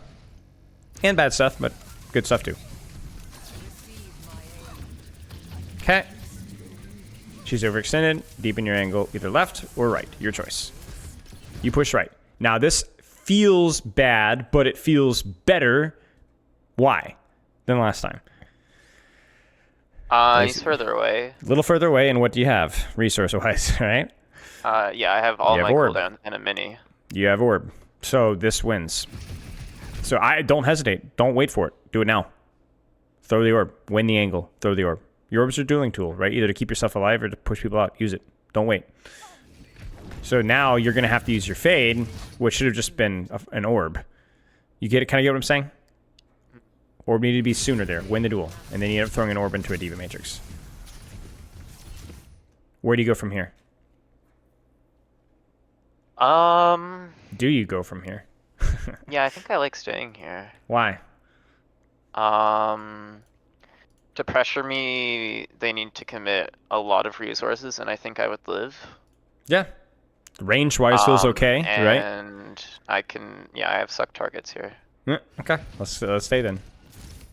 And bad stuff, but good stuff too. Okay. She's overextended. Deepen your angle either left or right. Your choice. You push right. Now, this feels bad, but it feels better. Why? Than last time. He's further away. A little further away, and what do you have, resource-wise, right? Yeah, I have all my cooldowns and a mini. You have orb. So this wins. So I don't hesitate. Don't wait for it. Do it now. Throw the orb. Win the angle. Throw the orb. Your orb's a dueling tool, right? Either to keep yourself alive or to push people out. Use it. Don't wait. So now you're going to have to use your fade, which should have just been an orb. You get it? Kind of get what I'm saying? Orb needed to be sooner there. Win the duel. And then you end up throwing an orb into a D.Va matrix. Where do you go from here? Do you go from here? Yeah, I think I like staying here. Why? To pressure me, they need to commit a lot of resources, and I think I would live. Yeah. Range-wise feels okay, right? And I can, yeah, I have suck targets here. Yeah, okay. Let's stay then.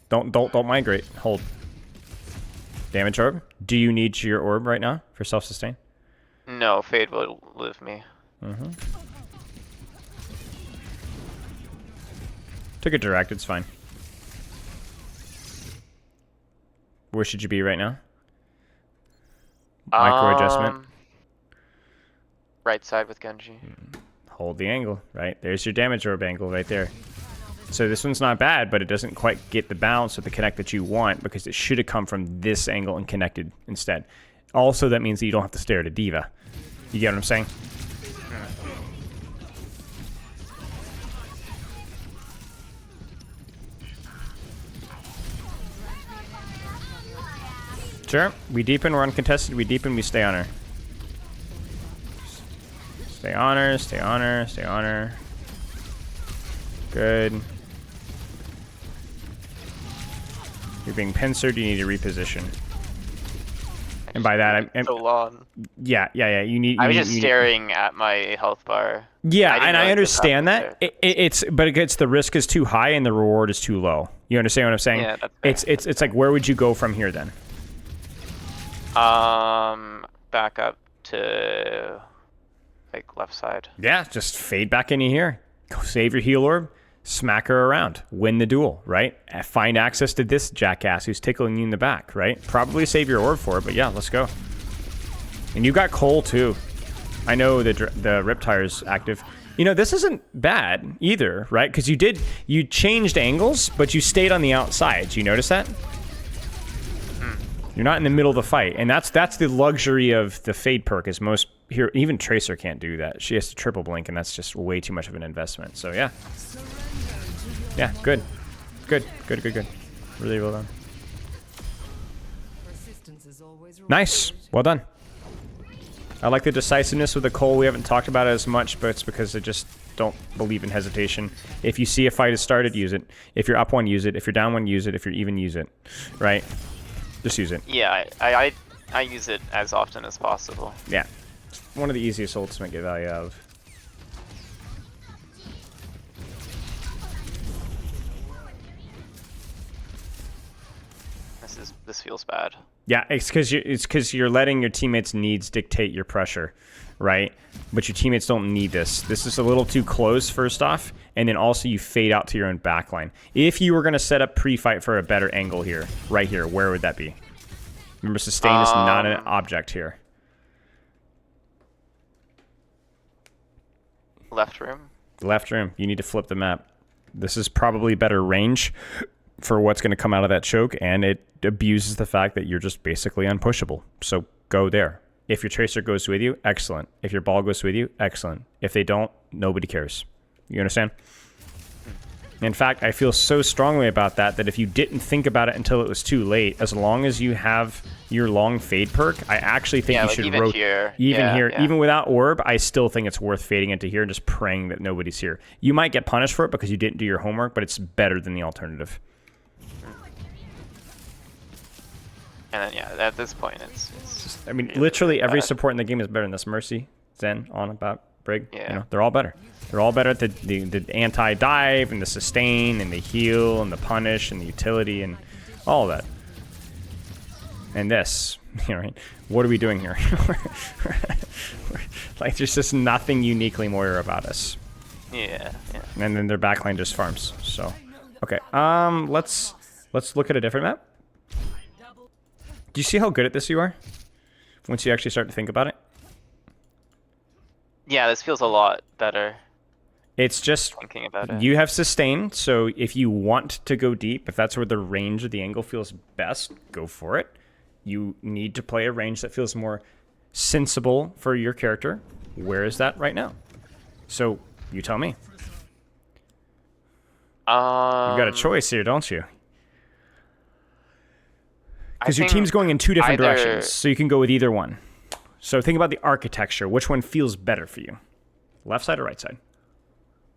Don't migrate. Hold. Damage orb. Do you need your orb right now for self-sustain? No, Fade will live me. Took it direct. It's fine. Where should you be right now? Micro adjustment. Right side with Genji. Hold the angle. Right. There's your damage orb angle right there. So this one's not bad, but it doesn't quite get the bounce or the connect that you want because it should have come from this angle and connected instead. Also, that means that you don't have to stare at a D.Va. You get what I'm saying? Sure. We deepen, we're uncontested. We deepen, we stay on her. Stay on her, stay on her, stay on her. Good. You're being pincered, you need to reposition. And by that, I'm so long. Yeah. You need. I was just staring at my health bar. Yeah, and I understand that. But the risk is too high and the reward is too low. You understand what I'm saying? Yeah, that's fair. It's like, where would you go from here then? Back up to like left side. Yeah, just fade back into here. Go save your heal orb. Smack her around. Win the duel, right? Find access to this jackass who's tickling you in the back, right? Probably save your orb for it, but yeah, let's go. And you got Cole too. I know the Riptire's active. You know, this isn't bad either, right? Because you changed angles, but you stayed on the outsides. You notice that? You're not in the middle of the fight, and that's the luxury of the Fade perk. Is most here, even Tracer can't do that. She has to triple blink, and that's just way too much of an investment. So yeah. Yeah, good. Really well done. Nice. Well done. I like the decisiveness with the Cole. We haven't talked about it as much, but it's because I just don't believe in hesitation. If you see a fight has started, use it. If you're up one, use it. If you're down one, use it. If you're even, use it. Right? Just use it. Yeah, I use it as often as possible. Yeah. It's one of the easiest ults to get value out of. this feels bad. Yeah, it's because you're letting your teammates' needs dictate your pressure, right? But your teammates don't need this. This is a little too close, first off, and then also you fade out to your own backline. If you were going to set up pre-fight for a better angle here, right here, where would that be? Remember, sustain is not an object here. Left room. Left room. You need to flip the map. This is probably better range for what's going to come out of that choke, and it abuses the fact that you're just basically unpushable. So go there. If your tracer goes with you, excellent. If your ball goes with you, excellent. If they don't, nobody cares. You understand? In fact, I feel so strongly about that if you didn't think about it until it was too late, as long as you have your long fade perk, I actually think you should rotate. Even here, even without orb, I still think it's worth fading into here and just praying that nobody's here. You might get punished for it because you didn't do your homework, but it's better than the alternative. And then, yeah, at this point, it's just, I mean, literally every support in the game is better than this. Mercy, Zen, on about Brig. Yeah. You know, they're all better. They're all better at the anti-dive and the sustain and the heal and the punish and the utility and all of that. And this, you know, right? What are we doing here? Like, there's just nothing uniquely Moira about us. Yeah, yeah. And then their backline just farms. So, okay. Let's look at a different map. Do you see how good at this you are? Once you actually start to think about it. Yeah, this feels a lot better. It's just Thinking about it. You have sustain, so if you want to go deep, if that's where the range of the angle feels best, go for it. You need to play a range that feels more sensible for your character. Where is that right now? So you tell me. You've got a choice here, don't you? Because your team's going in two different directions, so you can go with either one. So think about the architecture. Which one feels better for you? Left side or right side?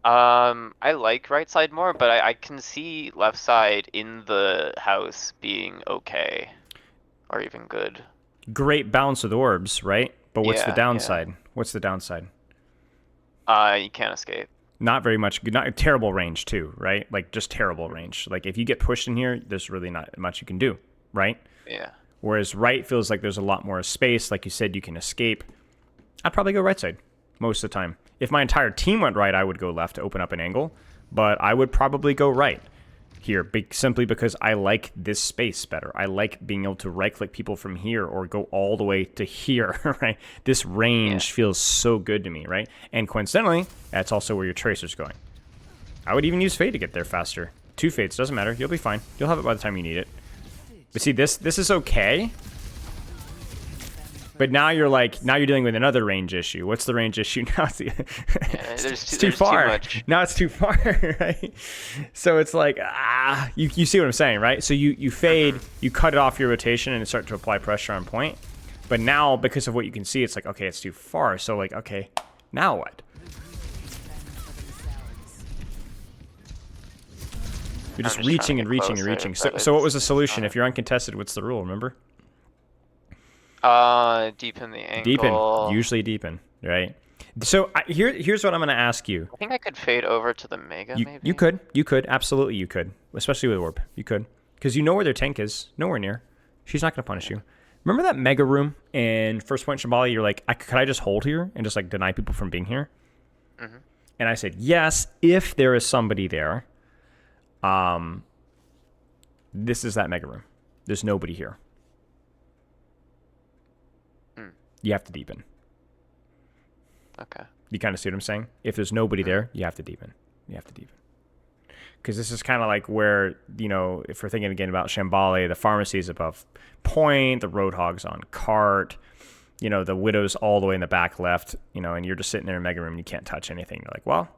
I like right side more, but I can see left side in the house being okay. Or even good. Great balance with orbs, right? But what's the downside? Yeah. What's the downside? You can't escape. Not very much. Not terrible range too, right? Like just terrible range. Like if you get pushed in here, there's really not much you can do, right? Yeah. Whereas right feels like there's a lot more space. Like you said, you can escape. I'd probably go right side most of the time. If my entire team went right, I would go left to open up an angle. But I would probably go right here simply because I like this space better. I like being able to right-click people from here or go all the way to here, right? This range feels so good to me, right? And coincidentally, that's also where your tracer's going. I would even use Fade to get there faster. 2 Fades, doesn't matter. You'll be fine. You'll have it by the time you need it. But see, this is okay. But now you're dealing with another range issue. What's the range issue now? It's too far. Now it's too far, right? So it's like, you see what I'm saying, right? So you fade, you cut it off your rotation and start to apply pressure on point. But now, because of what you can see, it's like, okay, it's too far. So like, okay, now what? You're just reaching and reaching and reaching. So what was the solution? If you're uncontested, what's the rule, remember? Deepen the angle. Deepen. Usually deepen, right? So here's what I'm going to ask you. I think I could fade over to the Mega, maybe? You could. Absolutely you could. Especially with Orb. You could. Because you know where their tank is. Nowhere near. She's not going to punish you. Remember that Mega room in First Point Shambhala? You're like, could I just hold here and just like deny people from being here? Mm-hmm. And I said, yes, if there is somebody there. This is that Mega room. There's nobody here. You have to deepen. Okay. You kind of see what I'm saying? If there's nobody there, you have to deepen. You have to deepen. Because this is kind of like where, you know, if we're thinking again about Shambhala, the pharmacy is above point, the Roadhog's on cart, you know, the Widow's all the way in the back left, you know, and you're just sitting there in Mega Room and you can't touch anything. You're like, well,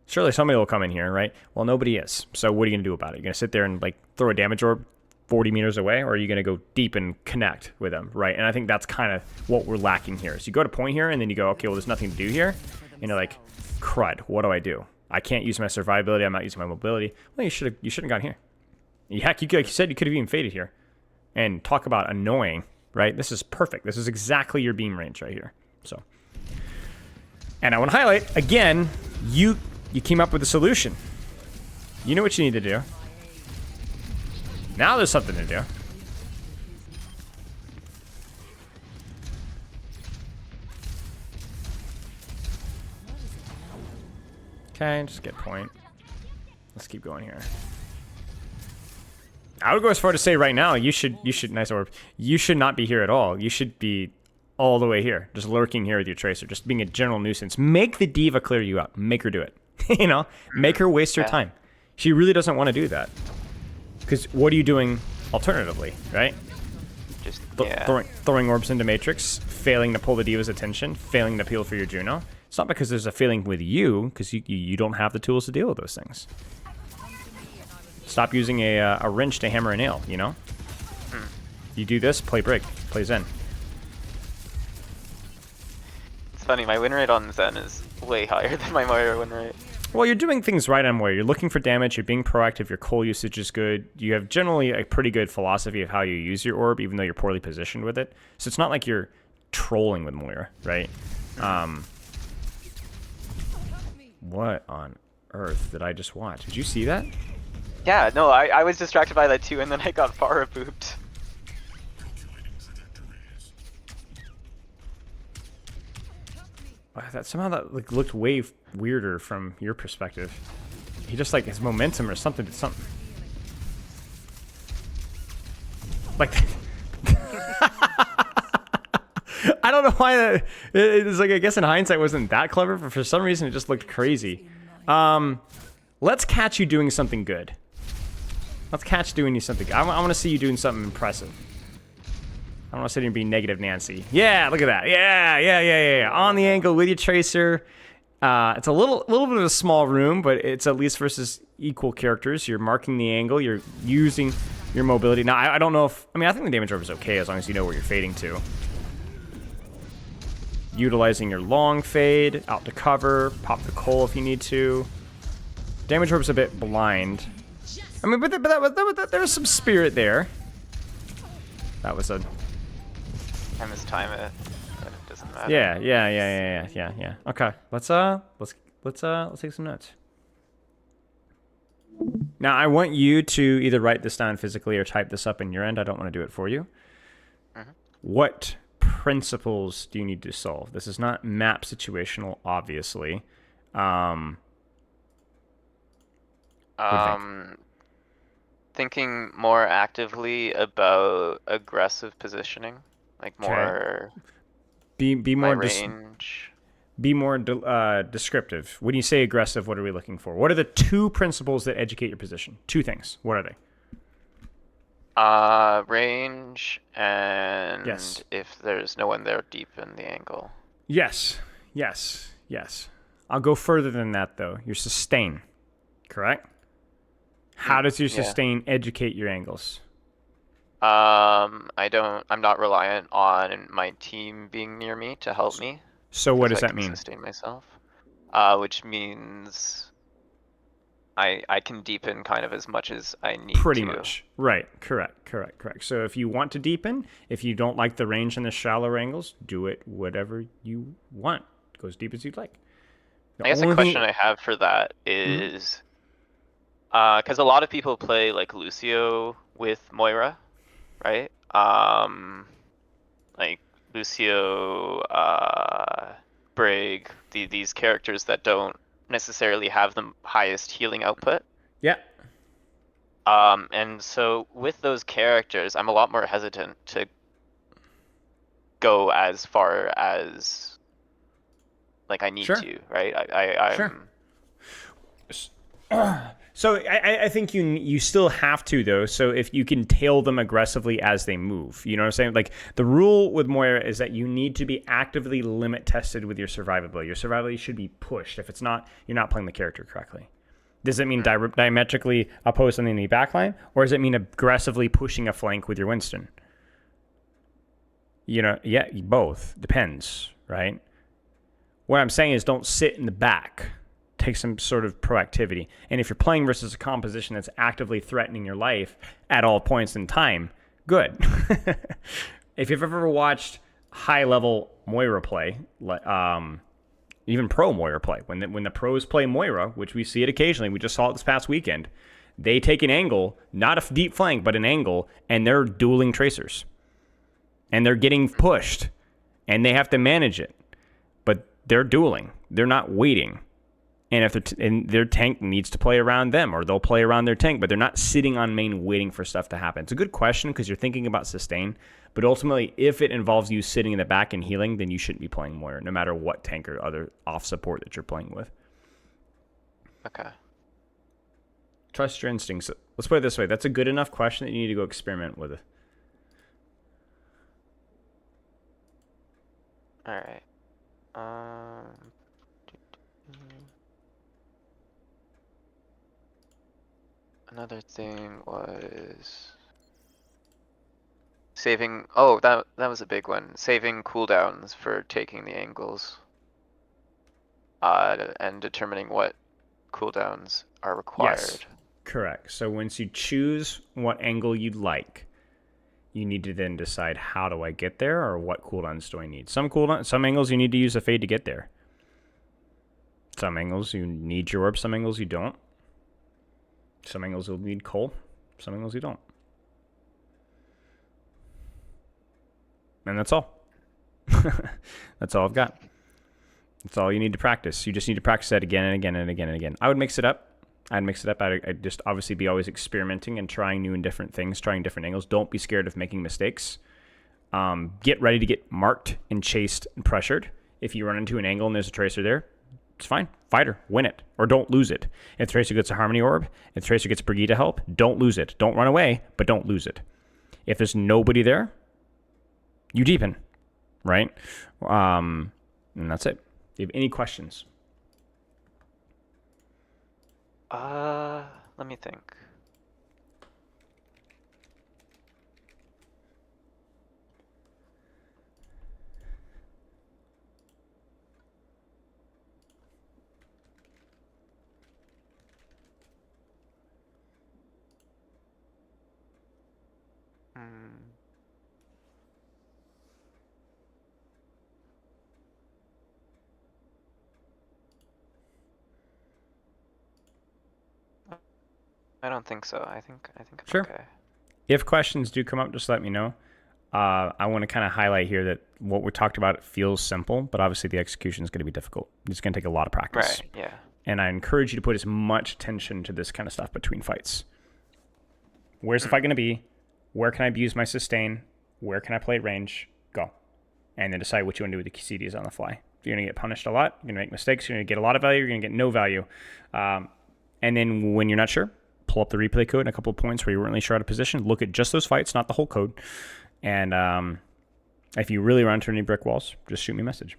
surely somebody will come in here, right? Well, nobody is. So what are you going to do about it? You're going to sit there and like throw a damage orb 40 meters away, or are you going to go deep and connect with them, right? And I think that's kind of what we're lacking here. So you go to point here, and then you go, okay, well, there's nothing to do here. And you're like, crud, what do I do? I can't use my survivability. I'm not using my mobility. Well, you shouldn't gone here. Heck, like you said, you could have even faded here. And talk about annoying, right? This is perfect. This is exactly your beam range right here. So, and I want to highlight, again, you came up with a solution. You know what you need to do. Now there's something to do. Okay, just get point. Let's keep going here. I would go as far to say right now, you should nice orb. You should not be here at all. You should be all the way here, just lurking here with your Tracer, just being a general nuisance. Make the diva clear you up. Make her do it. You know, make her waste her time. She really doesn't want to do that. Because what are you doing alternatively, right? Just throwing orbs into Matrix, failing to pull the diva's attention, failing to appeal for your Juno. It's not because there's a failing with you, because you don't have the tools to deal with those things. Stop using a wrench to hammer a nail, you know? You do this, play Brig, play Zen. It's funny, my win rate on Zen is way higher than my Moira win rate. Well, you're doing things right on Moira. You're looking for damage, you're being proactive, your coal usage is good. You have generally a pretty good philosophy of how you use your orb, even though you're poorly positioned with it. So it's not like you're trolling with Moira, right? What on earth did I just watch? Did you see that? Yeah, no, I was distracted by that too, and then I got Farah booped. Somehow that like looked way weirder from your perspective. He just like his momentum or something did something. Like I don't know why that it's like I guess in hindsight wasn't that clever, but for some reason it just looked crazy. Let's catch you doing something good. Let's catch doing you something good. I want to see you doing something impressive. I don't want to sit here and be negative Nancy. Yeah, look at that. Yeah. On the angle with your Tracer. It's a little bit of a small room, but it's at least versus equal characters. You're marking the angle. You're using your mobility. Now, I don't know if... I think the damage orb is okay as long as you know where you're fading to. Utilizing your long fade, out to cover, pop the coal if you need to. Damage orb's a bit blind. I mean, but there was some spirit there. That was a... I mistime it, but it doesn't matter. Yeah. Okay, let's take some notes. Now, I want you to either write this down physically or type this up in your end. I don't want to do it for you. What principles do you need to solve? This is not map situational, obviously. Thinking more actively about aggressive positioning, like more. Be more range. Be more descriptive. When you say aggressive, what are we looking for? What are the two principles that educate your position? Two things. What are they? Range and if there's no one there, deepen the angle. Yes. I'll go further than that though. Your sustain, correct? How does your sustain educate your angles? I'm not reliant on my team being near me to help me. So what does that mean? Sustain myself, which means I can deepen kind of as much as I need Pretty to. much. Right. Correct. So if you want to deepen, if you don't like the range and the shallow angles, do it whatever you want. Go as deep as you'd like. I guess a question I have for that is, because a lot of people play like Lucio with Moira, right? Like Lucio, Brig, these characters that don't necessarily have the highest healing output. Yeah. And so with those characters, I'm a lot more hesitant to go as far as like I need to, right? I'm... So I think you still have to though. So if you can tail them aggressively as they move, you know what I'm saying? Like the rule with Moira is that you need to be actively limit tested with your survivability. Your survivability should be pushed. If it's not, you're not playing the character correctly. Does it mean diametrically oppose something in the backline, or does it mean aggressively pushing a flank with your Winston? You know, yeah, both depends, right? What I'm saying is don't sit in the back. Take some sort of proactivity. And if you're playing versus a composition that's actively threatening your life at all points in time, good. If you've ever watched high-level Moira play, even pro Moira play, when the pros play Moira, which we see it occasionally, we just saw it this past weekend, they take an angle, not a deep flank, but an angle, and they're dueling tracers. And they're getting pushed, and they have to manage it. But they're dueling. They're not waiting. And if and their tank needs to play around them, or they'll play around their tank, but they're not sitting on main waiting for stuff to happen. It's a good question because you're thinking about sustain, but ultimately, if it involves you sitting in the back and healing, then you shouldn't be playing Moira, no matter what tank or other off support that you're playing with. Okay. Trust your instincts. Let's put it this way. That's a good enough question that you need to go experiment with it. All right. Another thing was saving. Oh, that was a big one. Saving cooldowns for taking the angles. And determining what cooldowns are required. Yes, correct. So once you choose what angle you'd like, you need to then decide how do I get there or what cooldowns do I need. Some angles you need to use a fade to get there. Some angles you need your orb, some angles you don't. Some angles you'll need coal, some angles you don't. And that's all. That's all I've got. That's all you need to practice. You just need to practice that again and again and again and again. I would mix it up. I'd just obviously be always experimenting and trying new and different things, trying different angles. Don't be scared of making mistakes. Get ready to get marked and chased and pressured. If you run into an angle and there's a tracer there, it's fine. Fight her. Win it. Or don't lose it. If the tracer gets a Harmony Orb, if the tracer gets Brigitte help, don't lose it. Don't run away, but don't lose it. If there's nobody there, you deepen, right? And that's it. Do you have any questions? Let me think. I don't think so. I think I'm Sure. okay. If questions do come up, just let me know. I want to kind of highlight here that what we talked about feels simple, but obviously the execution is going to be difficult. It's going to take a lot of practice. Right, yeah. And I encourage you to put as much attention to this kind of stuff between fights. Where's the fight going to be? Where can I abuse my sustain? Where can I play at range? Go. And then decide what you want to do with the CDs on the fly. You're going to get punished a lot. You're going to make mistakes. You're going to get a lot of value. You're going to get no value. And then when you're not sure, pull up the replay code in a couple of points where you weren't really sure out of position. Look at just those fights, not the whole code. And if you really run into any brick walls, just shoot me a message.